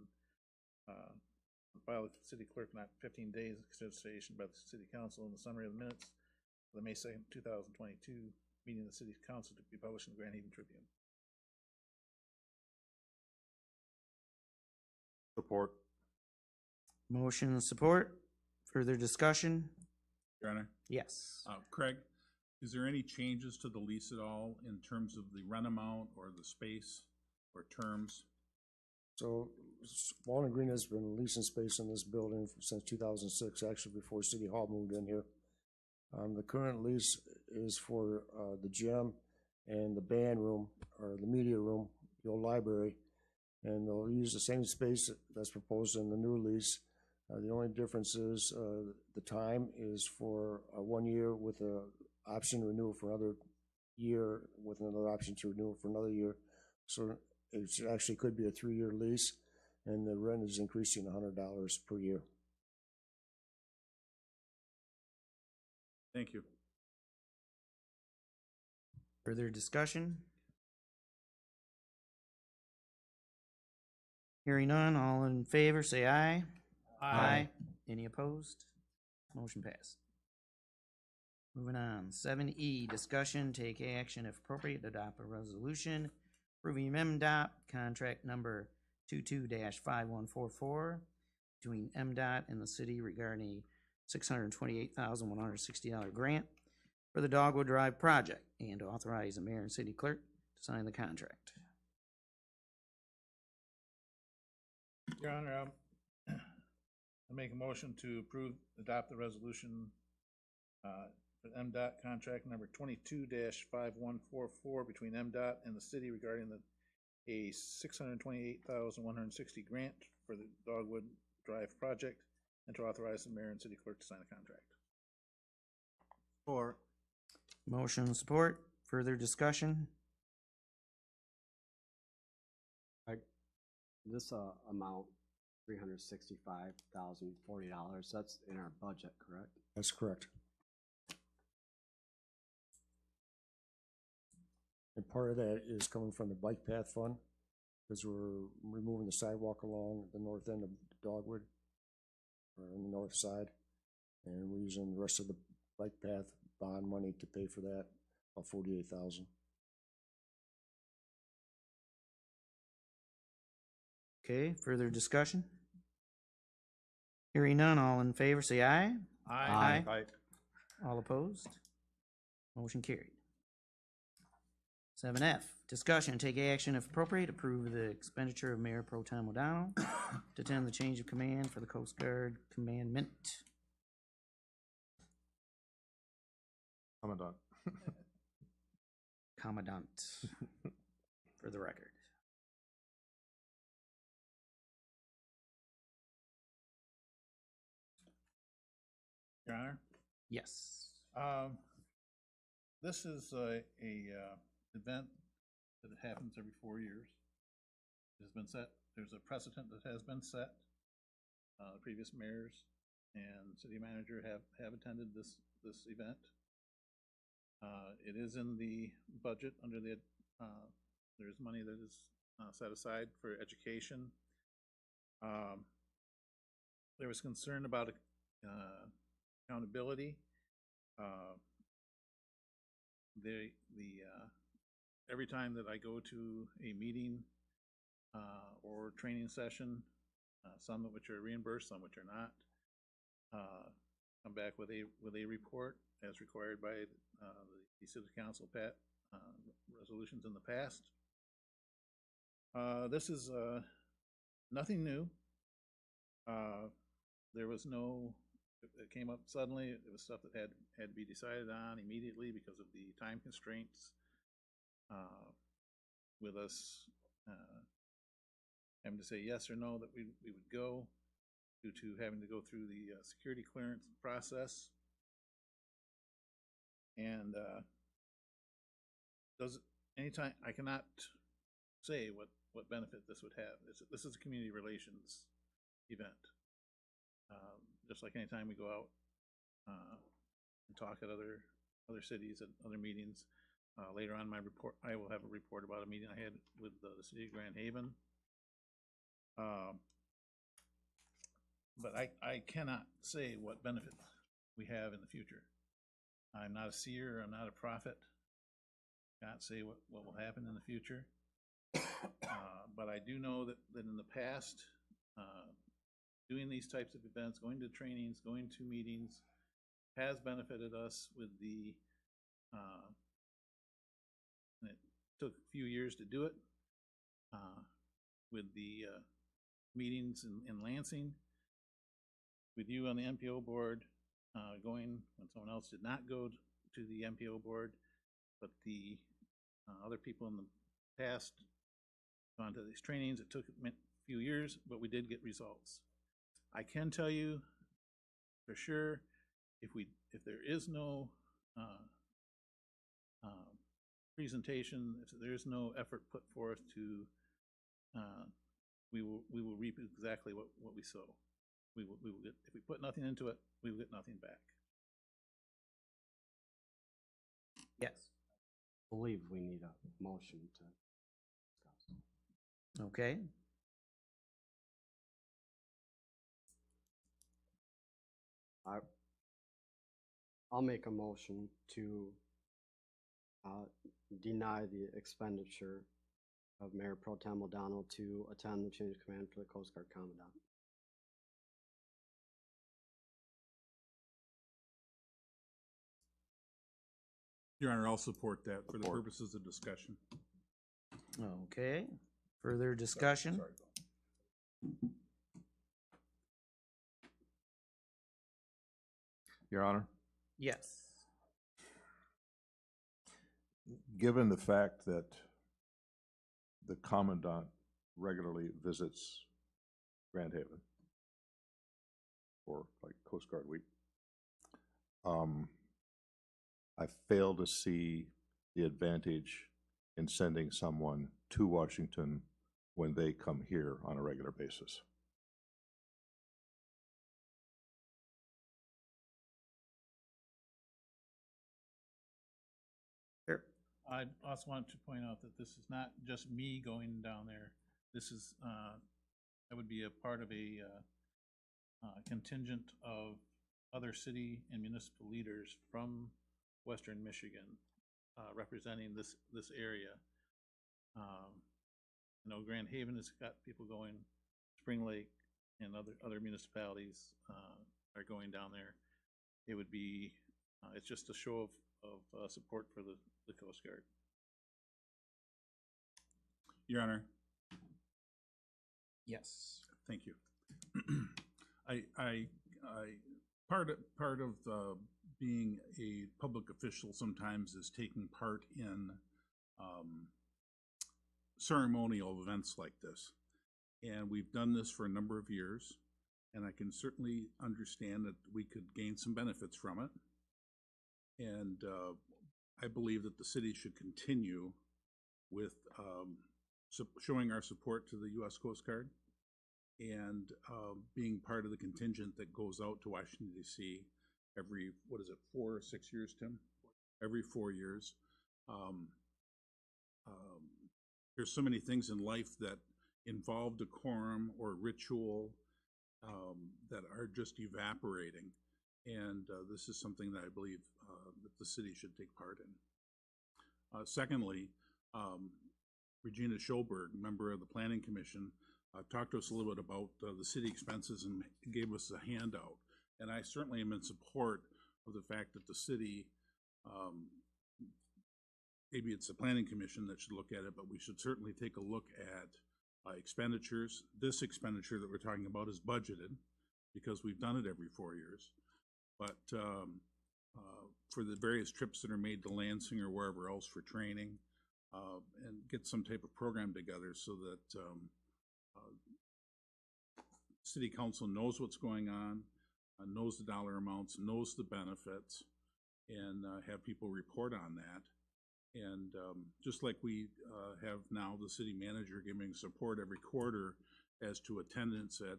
filed with the city clerk not 15 days of consideration by the city council, and the summary of the minutes of the May 2nd, 2022 meeting of the city council to be published in the Grand Haven Tribune. Support. Motion and support. Further discussion? Your Honor? Yes. Craig, is there any changes to the lease at all in terms of the rent amount or the space or terms? So Walden Green has been leasing space in this building since 2006, actually before City Hall moved in here. The current lease is for the gym and the band room, or the media room, the old library, and they'll use the same space that's proposed in the new lease. The only difference is the time is for 1 year with an option to renew for another year with another option to renew for another year. So it actually could be a 3-year lease, and the rent is increasing $100 per year. Thank you. Further discussion? Hearing none, all in favor say aye. Aye. Any opposed? Motion passed. Moving on. 7E, discussion, take action if appropriate, to adopt a resolution approving MDOT contract number 22-5144 between MDOT and the city regarding a $628,160 grant for the Dogwood Drive project, and to authorize the mayor and city clerk to sign the contract. Your Honor, I make a motion to adopt the resolution for MDOT contract number 22-5144 between MDOT and the city regarding a $628,160 grant for the Dogwood Drive project, and to authorize the mayor and city clerk to sign the contract. Support. Motion and support. Further discussion? This amount, $365,040, that's in our budget, correct? That's correct. And part of that is coming from the bike path fund, because we're removing the sidewalk along the north end of Dogwood, or on the north side, and we're using the rest of the bike path bond money to pay for that, about $48,000. Okay, further discussion? Hearing none, all in favor say aye. Aye. Aye. All opposed? Motion carried. 7F, discussion, take action if appropriate, approve the expenditure of Mayor Pro Tem O'Donnell to attend the change of command for the Coast Guard Commandment. Commandant. Commandant, for the record. Your Honor? Yes. This is a event that it happens every 4 years. It has been set, there's a precedent that has been set. Previous mayors and city manager have attended this event. It is in the budget under the, there's money that is set aside for education. There was concern about accountability. Every time that I go to a meeting or training session, some of which are reimbursed, some which are not, come back with a report as required by the city council resolutions in the past. This is nothing new. There was no, it came up suddenly. It was stuff that had to be decided on immediately because of the time constraints with us having to say yes or no that we would go due to having to go through the security clearance process. And anytime, I cannot say what benefit this would have. This is a community relations event. Just like anytime we go out and talk at other cities, at other meetings. Later on in my report, I will have a report about a meeting I had with the city of Grand Haven. But I cannot say what benefit we have in the future. I'm not a seer, I'm not a prophet. Can't say what will happen in the future. But I do know that in the past, doing these types of events, going to trainings, going to meetings, has benefited us with the, and it took a few years to do it, with the meetings in Lansing, with you on the MPO board, going when someone else did not go to the MPO board, but the other people in the past gone to these trainings. It took a few years, but we did get results. I can tell you for sure, if there is no presentation, if there is no effort put forth to, we will reap exactly what we sow. We will get, if we put nothing into it, we will get nothing back. Yes. I believe we need a motion to discuss. Okay. I'll make a motion to deny the expenditure of Mayor Pro Tem O'Donnell to attend the change of command for the Coast Guard Commandant. Your Honor, I'll support that for the purposes of discussion. Okay. Further discussion? Sorry. Your Honor? Yes. Given the fact that the Commandant regularly visits Grand Haven for like Coast Guard Week, I fail to see the advantage in sending someone to Washington when they come here on a regular basis. Sure. I also want to point out that this is not just me going down there. This is, that would be a part of a contingent of other city and municipal leaders from Western Michigan representing this area. I know Grand Haven has got people going, Spring Lake and other municipalities are going down there. It would be, it's just a show of support for the Coast Guard. Your Honor. Yes. Thank you. Part of being a public official sometimes is taking part in ceremonial events like this. And we've done this for a number of years, and I can certainly understand that we could gain some benefits from it. And I believe that the city should continue with showing our support to the U.S. Coast Guard and being part of the contingent that goes out to Washington, D.C. every, 4 or 6 years, Tim? Every 4 years. There's so many things in life that involve decorum or ritual that are just evaporating. And this is something that I believe that the city should take part in. Secondly, Regina Schoberg, member of the Planning Commission, talked to us a little bit about the city expenses and gave us a handout. And I certainly am in support of the fact that the city, maybe it's the Planning Commission that should look at it, but we should certainly take a look at expenditures. This expenditure that we're talking about is budgeted because we've done it every 4 years. But for the various trips that are made to Lansing or wherever else for training, and get some type of program together so that City Council knows what's going on, knows the dollar amounts, knows the benefits, and have people report on that. And just like we have now the city manager giving support every quarter as to attendance at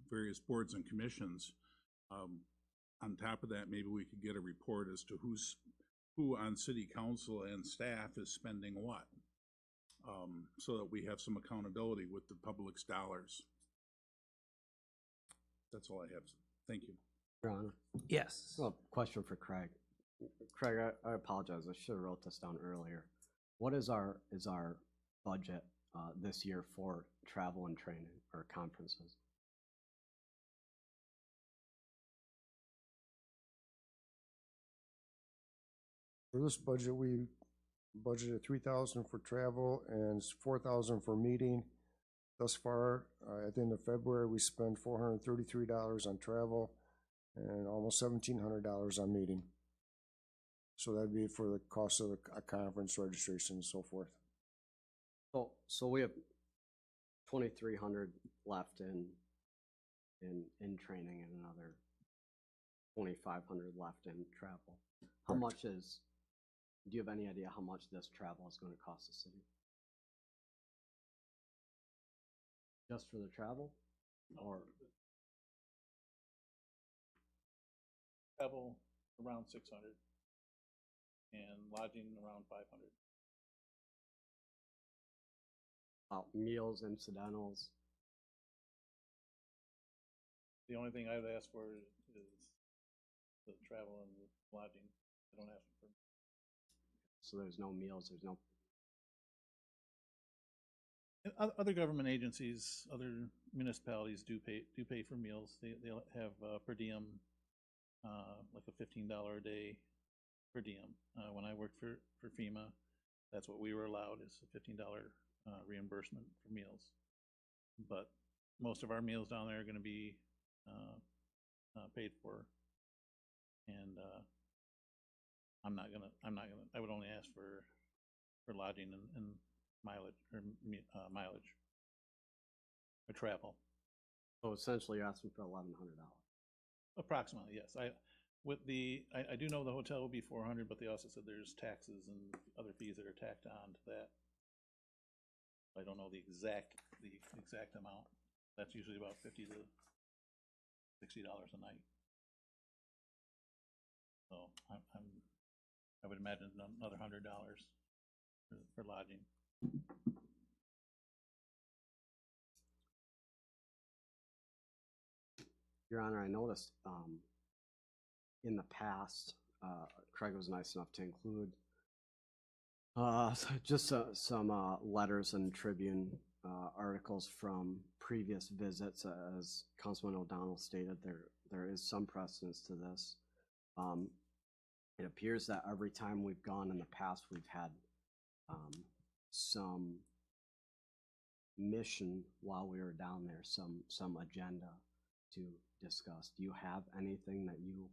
various boards and commissions, on top of that, maybe we could get a report as to who on city council and staff is spending what, so that we have some accountability with the public's dollars. That's all I have. Thank you. Your Honor. Yes. Well, question for Craig. Craig, I apologize. I should have wrote this down earlier. What is our budget this year for travel and training or conferences? For this budget, we budgeted $3,000 for travel and $4,000 for meeting. Thus far, at the end of February, we spent $433 on travel and almost $1,700 on meeting. So that'd be for the cost of a conference registration and so forth. So we have 2,300 left in training and another 2,500 left in travel. How much is? Do you have any idea how much this travel is going to cost the city? Just for the travel, or travel around 600 and lodging around 500. Meals, incidentals? The only thing I'd ask for is the travel and lodging. I don't ask for. So there's no meals, there's no. Other government agencies, other municipalities do pay for meals. They'll have per diem, like a $15 a day per diem. When I worked for FEMA, that's what we were allowed, is a $15 reimbursement for meals. But most of our meals down there are going to be paid for, and I would only ask for lodging and mileage or mileage or travel. So essentially, you're asking for $1,100. Approximately, yes. I do know the hotel will be $400, but they also said there's taxes and other fees that are tacked on to that. I don't know the exact amount. That's usually about $50 to $60 a night. So I would imagine another $100 for lodging. Your Honor, I noticed in the past, Craig was nice enough to include just some letters and Tribune articles from previous visits. As Councilman O'Donnell stated, there is some precedence to this. It appears that every time we've gone in the past, we've had some mission while we were down there, some agenda to discuss. Do you have anything that you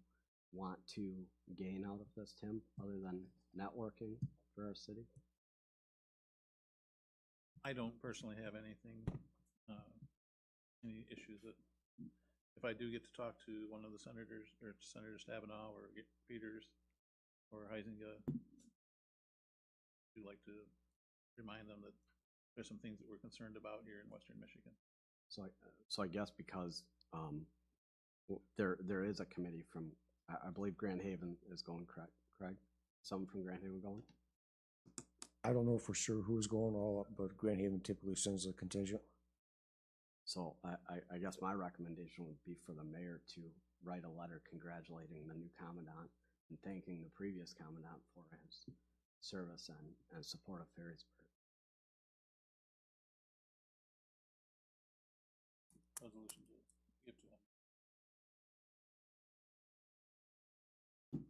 want to gain out of this, Tim, other than networking for our city? I don't personally have anything, any issues that, if I do get to talk to one of the senators, or Senator Stabenow or Peters or Huizinga, I'd like to remind them that there's some things that we're concerned about here in Western Michigan. So I guess because there is a committee from, I believe Grand Haven is going, correct, Craig? Someone from Grand Haven going? I don't know for sure who's going all up, but Grand Haven typically sends a contingent. So I guess my recommendation would be for the mayor to write a letter congratulating the new commandant and thanking the previous commandant for his service and support of Ferrysburg. Resolution to give to them.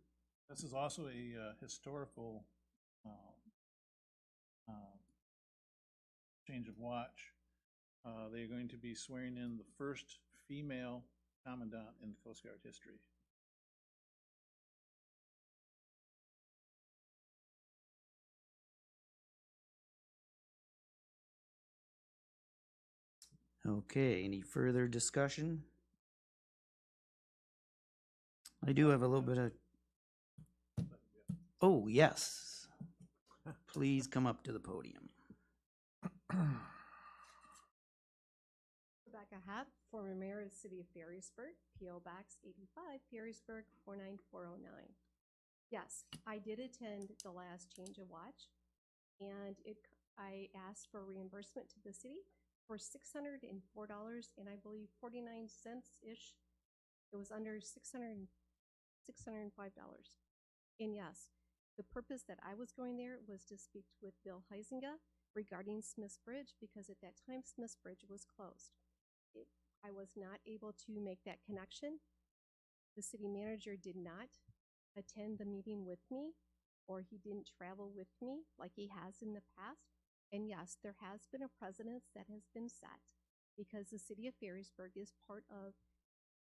This is also a historical change of watch. They're going to be swearing in the first female commandant in Coast Guard history. Okay, any further discussion? I do have a little bit of, oh, yes. Please come up to the podium. Rebecca Happ, former mayor of the city of Ferrysburg, P.O. Box 85, Ferrysburg 49409. Yes, I did attend the last change of watch, and I asked for reimbursement to the city for $604 and I believe 49 cents-ish. It was under $605. And yes, the purpose that I was going there was to speak with Bill Huizinga regarding Smith's Bridge, because at that time Smith's Bridge was closed. I was not able to make that connection. The city manager did not attend the meeting with me, or he didn't travel with me like he has in the past. And yes, there has been a precedence that has been set, because the city of Ferrysburg is part of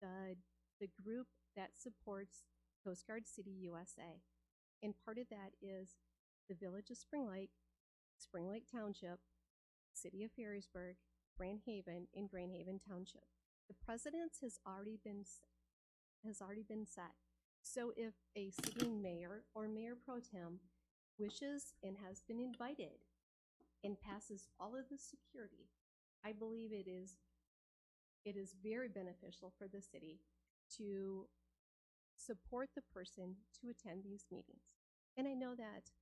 the group that supports Coast Guard City USA. And part of that is the Village of Spring Lake Township, City of Ferrysburg, Grand Haven, and Grand Haven Township. The precedence has already been set. So if a sitting mayor or mayor pro tem wishes and has been invited and passes all of the security, I believe it is very beneficial for the city to support the person to attend these meetings. And I know that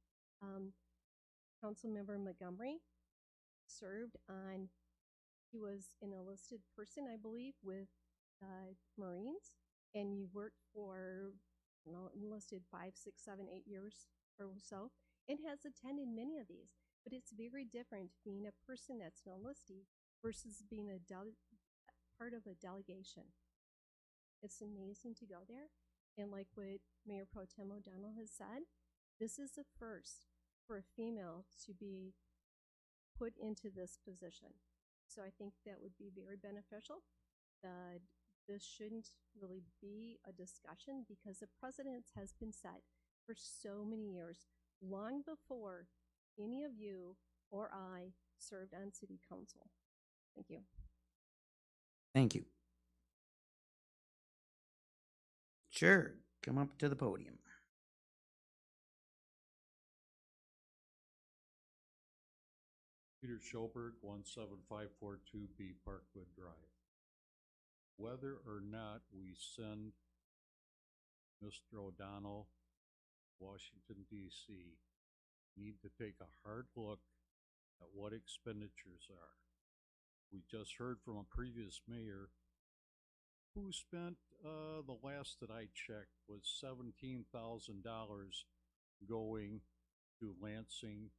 Councilmember Montgomery served on, he was an enlisted person, I believe, with Marines, and you worked for, enlisted 5, 6, 7, 8 years or so, and has attended many of these. But it's very different being a person that's an enlistee versus being part of a delegation. It's amazing to go there. And like what Mayor Pro Tem O'Donnell has said, this is the first for a female to be put into this position. So I think that would be very beneficial. This shouldn't really be a discussion, because the precedence has been set for so many years, long before any of you or I served on city council. Thank you. Thank you. Sure, come up to the podium. Peter Schoberg, 17542B Parkwood Drive. Whether or not we send Mr. O'Donnell, Washington, D.C., need to take a hard look at what expenditures are. We just heard from a previous mayor who spent, the last that I checked was $17,000 going to Lansing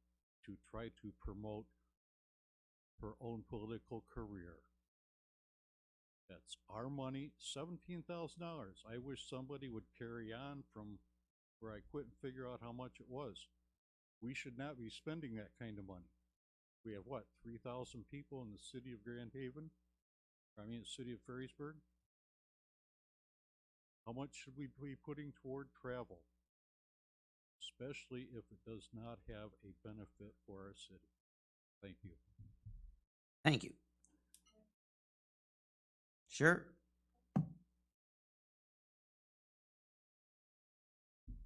to try to promote her own political career. That's our money, $17,000. I wish somebody would carry on from where I quit and figure out how much it was. We should not be spending that kind of money. We have what, 3,000 people in the city of Grand Haven? I mean, the city of Ferrysburg? How much should we be putting toward travel? Especially if it does not have a benefit for our city. Thank you. Thank you. Sure.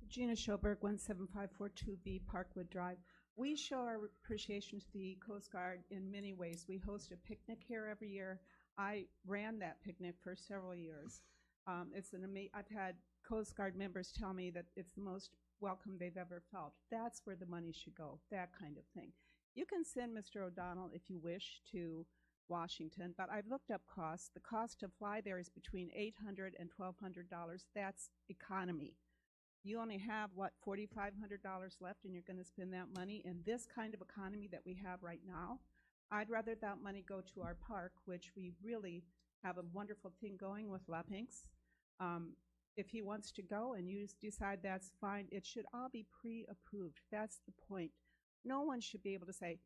Gina Schoberg, 17542B Parkwood Drive. We show our appreciation to the Coast Guard in many ways. We host a picnic here every year. I ran that picnic for several years. I've had Coast Guard members tell me that it's the most welcome they've ever felt. That's where the money should go, that kind of thing. You can send Mr. O'Donnell, if you wish, to Washington, but I've looked up costs. The cost to fly there is between $800 and $1,200. That's economy. You only have, what, $4,500 left, and you're going to spend that money in this kind of economy that we have right now? I'd rather that money go to our park, which we really have a wonderful thing going with La Pinks. If he wants to go and you decide that's fine, it should all be pre-approved. That's the point. No one should be able to say,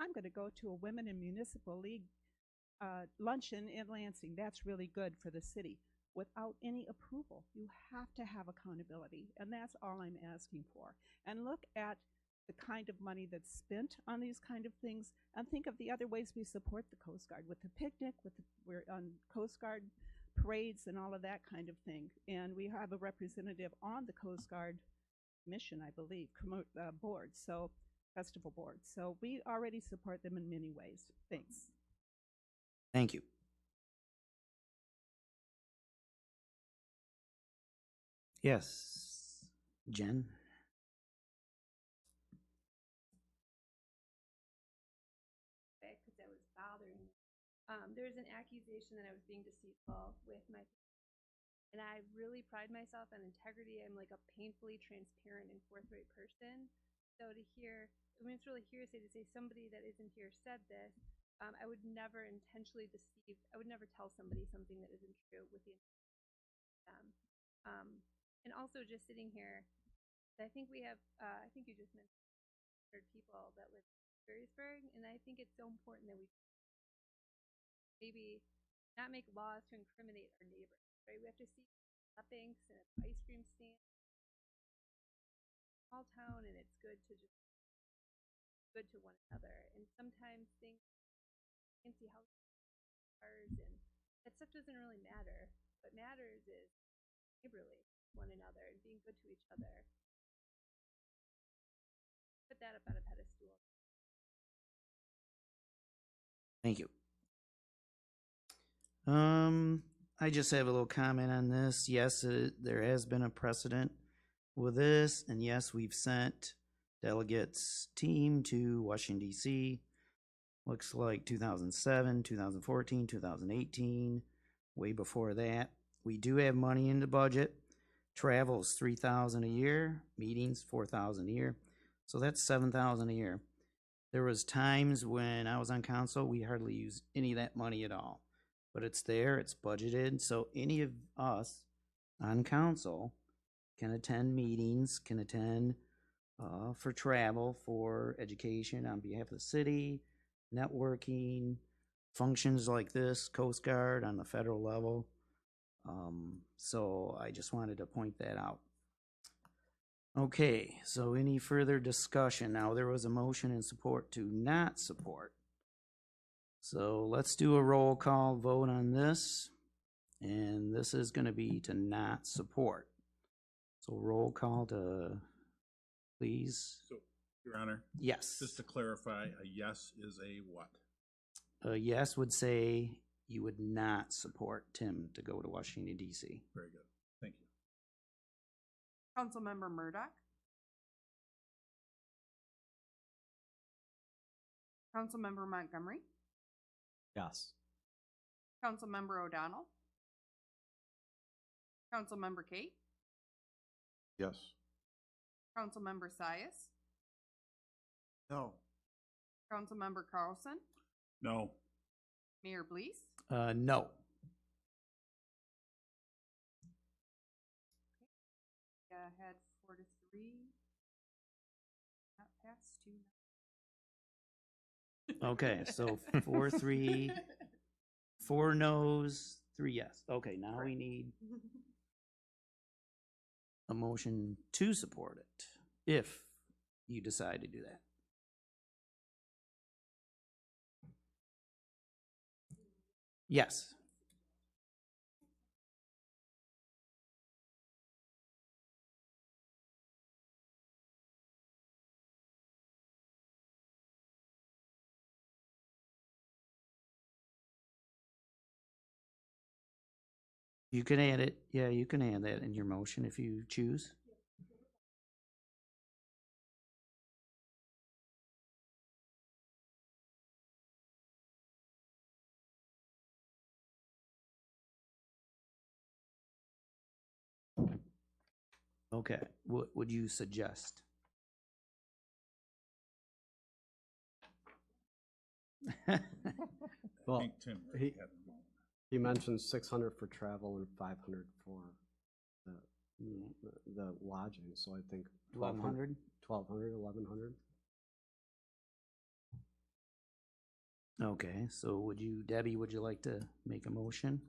I'm going to go to a Women in Municipal League luncheon in Lansing. That's really good for the city. Without any approval, you have to have accountability, and that's all I'm asking for. And look at the kind of money that's spent on these kind of things, and think of the other ways we support the Coast Guard, with the picnic, we're on Coast Guard parades and all of that kind of thing. And we have a representative on the Coast Guard mission, I believe, board, so festival board. So we already support them in many ways. Thanks. Thank you. Yes, Jen? Because that was bothering me. There's an accusation that I was being deceitful with my, and I really pride myself on integrity. I'm like a painfully transparent and forthright person. So to hear, I mean, it's really hearsay to say somebody that isn't here said this. I would never intentionally deceive. I would never tell somebody something that isn't true with the them. And also just sitting here, I think we have, I think you just mentioned 100 people that live in Ferrysburg, and I think it's so important that we maybe not make laws to incriminate our neighbors, right? We have to see banks and ice cream stands, small town, and it's good to just good to one another. And sometimes things, fancy houses, cars, and that stuff doesn't really matter. What matters is neighborly one another and being good to each other. Put that up on a pedestal. Thank you. I just have a little comment on this. Yes, there has been a precedent with this, and yes, we've sent delegates team to Washington, D.C. Looks like 2007, 2014, 2018, way before that. We do have money in the budget. Travel is $3,000 a year, meetings $4,000 a year, so that's $7,000 a year. There was times when I was on council, we hardly used any of that money at all. But it's there, it's budgeted, so any of us on council can attend meetings, can attend for travel, for education on behalf of the city, networking, functions like this, Coast Guard on the federal level. So I just wanted to point that out. Okay, so any further discussion? Now, there was a motion in support to not support. So let's do a roll call vote on this. And this is going to be to not support. So roll call to, please. So, Your Honor? Yes. Just to clarify, a yes is a what? A yes would say you would not support Tim to go to Washington, D.C. Very good. Thank you. Councilmember Murdoch. Councilmember Montgomery. Yes. Councilmember O'Donnell. Councilmember Kate. Yes. Councilmember Sias. No. Councilmember Carlson. No. Mayor Blees. No. Had 4-3. Not passed 2. Okay, so 4-3, 4 no's, 3 yes. Okay, now we need a motion to support it, if you decide to do that. Yes. You can add it, yeah, you can add that in your motion if you choose. Okay, what would you suggest? Well, think Tim he, had a moment. he mentioned 600 for travel and 500 for the lodging, so I think 1,200? 1,200, 1,100. Okay, so would you, Debbie, would you like to make a motion?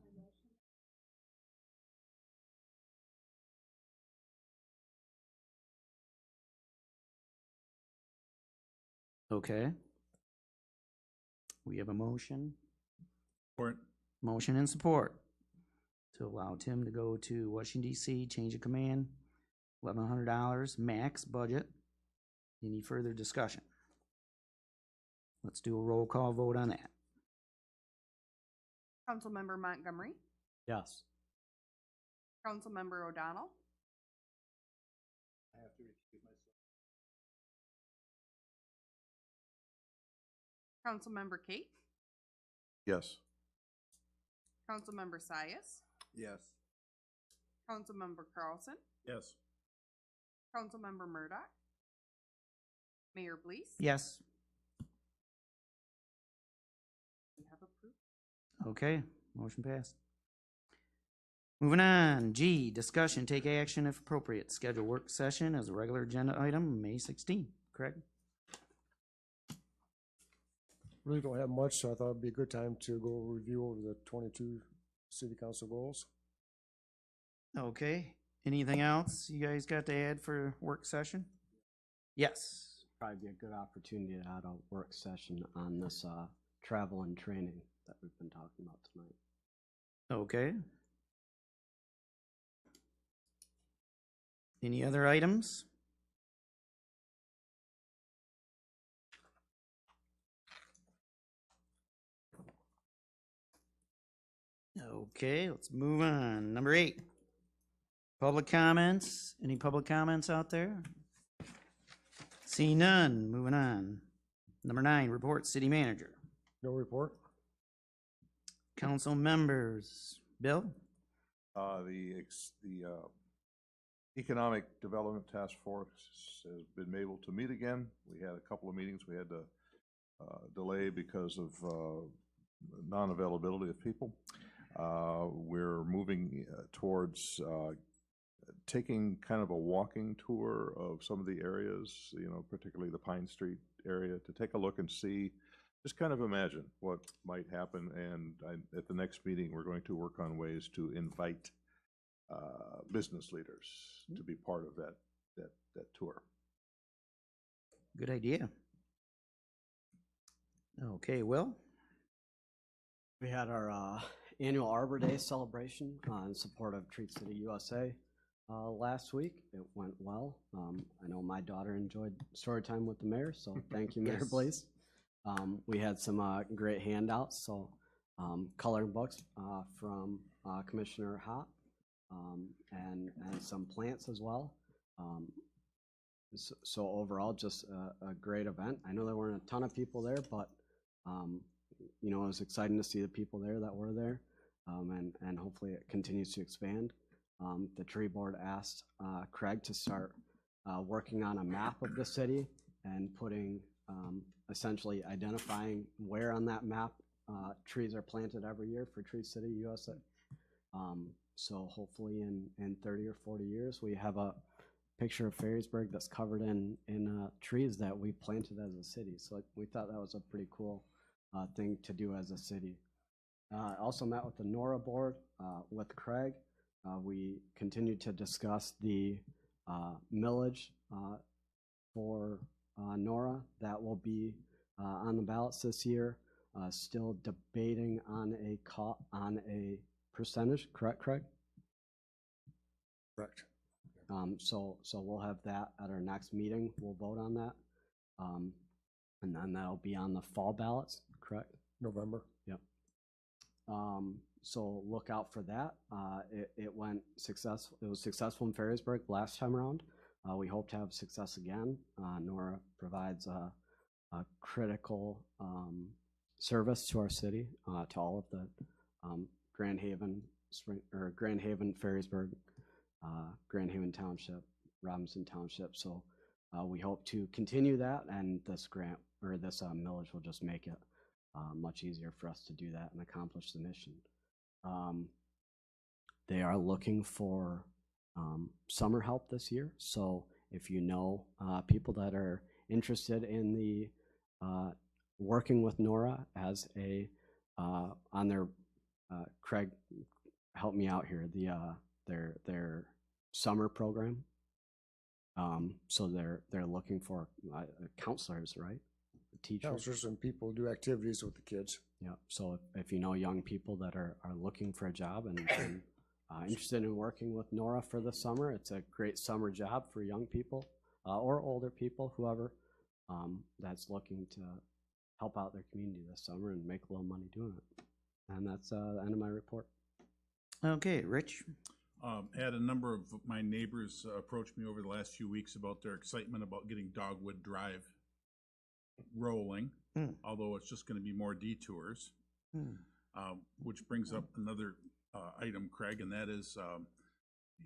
Okay. We have a motion. Support. Motion and support to allow Tim to go to Washington DC, change of command, $1,100 max budget. Any further discussion? Let's do a roll call vote on that. Councilmember Montgomery, Yes. Councilmember O'Donnell, I have to recuse myself. Councilmember Kate, Yes. Councilmember Sias, Yes. Councilmember Carlson, Yes. Councilmember Murdoch, Mayor Blease. Yes. You have approved. Okay, motion passed. Moving on, G, discussion, take action if appropriate, schedule work session as a regular agenda item, May 16. Craig? Really don't have much, so I thought it'd be a good time to go review over the 22 city council goals. Okay, anything else you guys got to add for work session? Yes. Probably be a good opportunity to add a work session on this travel and training that we've been talking about tonight. Okay. Any other items? Okay, let's move on. Number 8. Public comments. Any public comments out there? See none. Moving on. Number 9, report city manager. No report? Council members. Bill? The Economic Development Task Force has been able to meet again. We had a couple of meetings we had to delay because of non-availability of people. We're moving towards taking kind of a walking tour of some of the areas, particularly the Pine Street area, to take a look and see, just kind of imagine what might happen. And at the next meeting, we're going to work on ways to invite business leaders to be part of that tour. Good idea. Okay, Will? We had our annual Arbor Day celebration in support of Treat City USA last week. It went well. I know my daughter enjoyed story time with the mayor, so thank you, Mayor Yes. Blaze. We had some great handouts, so coloring books from Commissioner Hott, and some plants as well. So overall, just a great event. I know there weren't a ton of people there, but it was exciting to see the people there that were there, and hopefully it continues to expand. The tree board asked Craig to start working on a map of the city and putting, essentially identifying where on that map trees are planted every year for Tree City USA. So hopefully in 30 or 40 years, we have a picture of Ferrysburg that's covered in trees that we planted as a city. So we thought that was a pretty cool thing to do as a city. I also met with the NORA board with Craig. We continued to discuss the millage for NORA that will be on the ballots this year. Still debating on a percentage, correct, Craig? Correct. So we'll have that at our next meeting. We'll vote on that. And then that'll be on the fall ballots, correct? November. Yep. So look out for that. It went successful. It was successful in Ferrysburg last time around. We hope to have success again. Nora provides a critical service to our city, to all of the Grand Haven, Ferrysburg, Grand Haven Township, Robinson Township. So we hope to continue that, and this grant or this millage will just make it much easier for us to do that and accomplish the mission. They are looking for summer help this year. So if you know people that are interested in the working with Nora as a on their Craig, help me out here. Their summer program. So they're looking for counselors, right? Teachers. Counselors and people who do activities with the kids. Yeah. So if you know young people that are looking for a job and interested in working with Nora for the summer, it's a great summer job for young people or older people, whoever that's looking to help out their community this summer and make a little money doing it. And that's the end of my report. Okay, Rich. Had a number of my neighbors approach me over the last few weeks about their excitement about getting Dogwood Drive rolling, although it's just going to be more detours, which brings up another item, Craig, and that is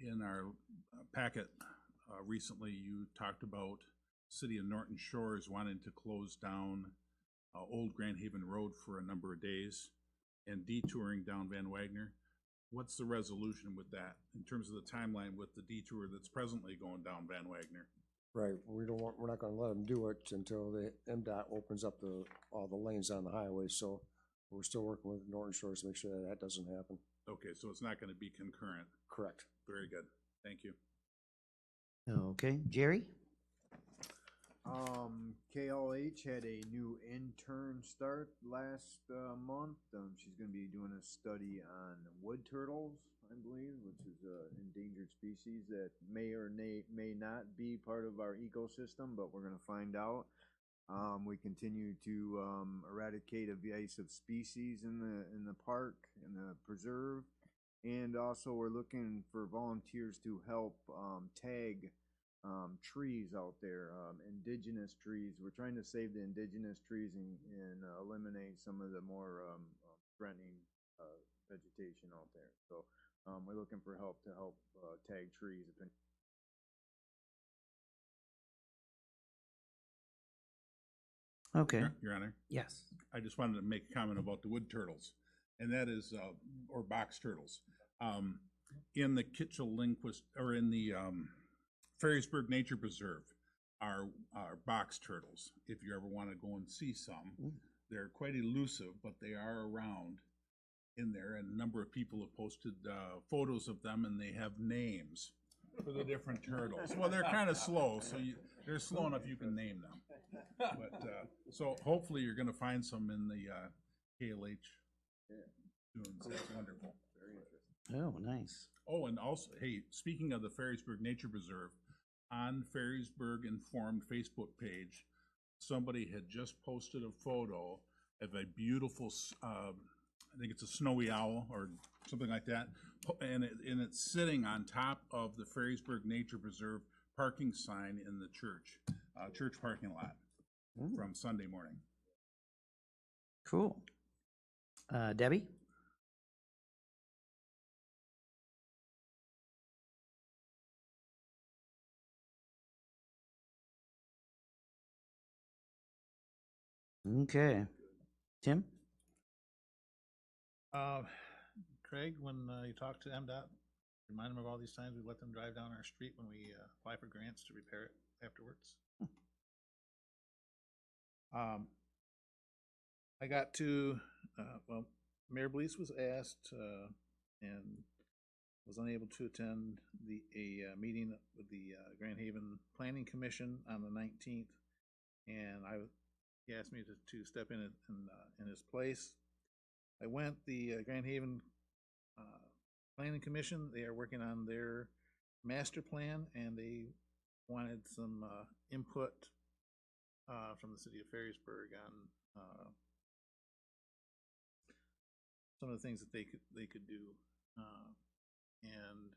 in our packet recently you talked about City of Norton Shores wanting to close down Old Grand Haven Road for a number of days and detouring down Van Wagner. What's the resolution with that in terms of the timeline with the detour that's presently going down Van Wagner? Right, we're not gonna let them do it until the MDOT opens up all the lanes on the highway, so we're still working with Norton Shores to make sure that doesn't happen. Okay, so it's not gonna be concurrent. Correct. Very good, thank you. Okay, Jerry? KLH had a new intern start last month. She's going to be doing a study on wood turtles, I believe, which is an endangered species that may or may not be part of our ecosystem, but we're going to find out. We continue to eradicate invasive species in the park, in the preserve, and also we're looking for volunteers to help tag trees out there, indigenous trees. We're trying to save the indigenous trees and eliminate some of the more threatening vegetation out there. So we're looking for help to help tag trees. Okay. Your Honor? Yes. I just wanted to make a comment about the wood turtles, and that is, or box turtles. In the Kitchell-Lindquist, or in the Ferrysburg Nature Preserve are box turtles. If you ever want to go and see some, they're quite elusive, but they are around in there, and a number of people have posted photos of them, and they have names for the different turtles. Well, they're kind of slow, so they're slow enough you can name them. But so hopefully you're going to find some in the KLH dunes. That's wonderful. Very interesting. Oh, nice. Oh, and also, hey, speaking of the Ferrysburg Nature Preserve, on Ferrysburg Informed Facebook page, somebody had just posted a photo of a beautiful, I think it's a snowy owl or something like that, and it's sitting on top of the Ferrysburg Nature Preserve parking sign in the church parking lot from Sunday morning. Cool. Debbie? Okay. Tim? Craig, when you talk to MDOT, remind them of all these times we let them drive down our street when we apply for grants to repair it afterwards. I got to, well, Mayor Blease was asked and was unable to attend a meeting with the Grand Haven Planning Commission on the 19th, and he asked me to step in his place. I went. The Grand Haven Planning Commission, they are working on their master plan, and they wanted some input from the city of Ferrysburg on some of the things that they could do. And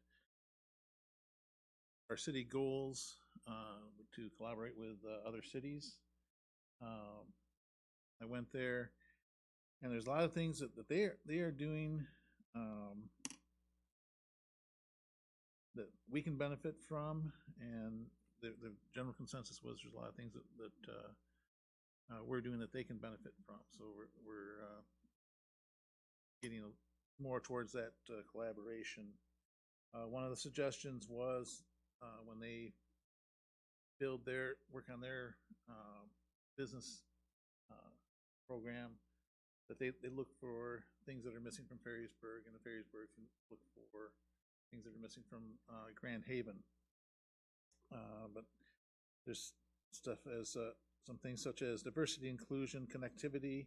our city goals to collaborate with other cities. I went there, and there's a lot of things that they are doing that we can benefit from, and the general consensus was there's a lot of things that we're doing that they can benefit from. So we're getting more towards that collaboration. One of the suggestions was when they work on their business program, that they look for things that are missing from Ferrysburg, and the Ferrysburg can look for things that are missing from Grand Haven. But there's stuff as some things such as diversity, inclusion, connectivity.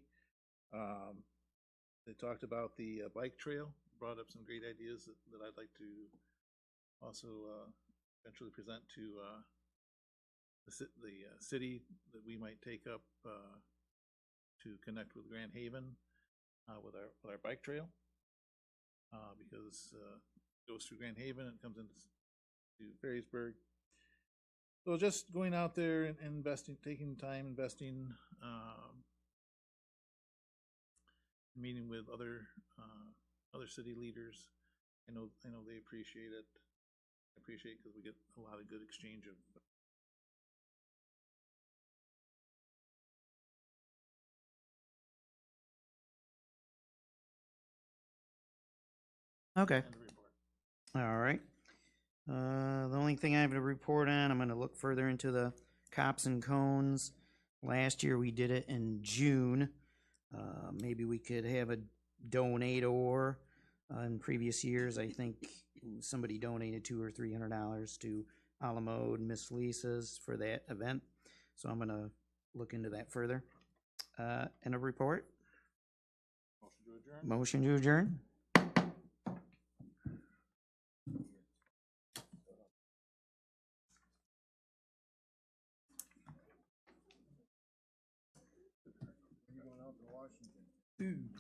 They talked about the bike trail, brought up some great ideas that I'd like to also eventually present to the city that we might take up to connect with Grand Haven with our bike trail, because it goes through Grand Haven and comes into Ferrysburg. So just going out there and investing, taking time, investing, meeting with other city leaders. I know they appreciate it. I appreciate it because we get a lot of good exchange of. Okay. All right. The only thing I have to report on, I'm going to look further into the cops and cones. Last year we did it in June. Maybe we could have a donator. In previous years, I think somebody donated $200 or $300 to Alamo and Miss Lisa's for that event. So I'm going to look into that further. And a report. Motion to adjourn. Washington.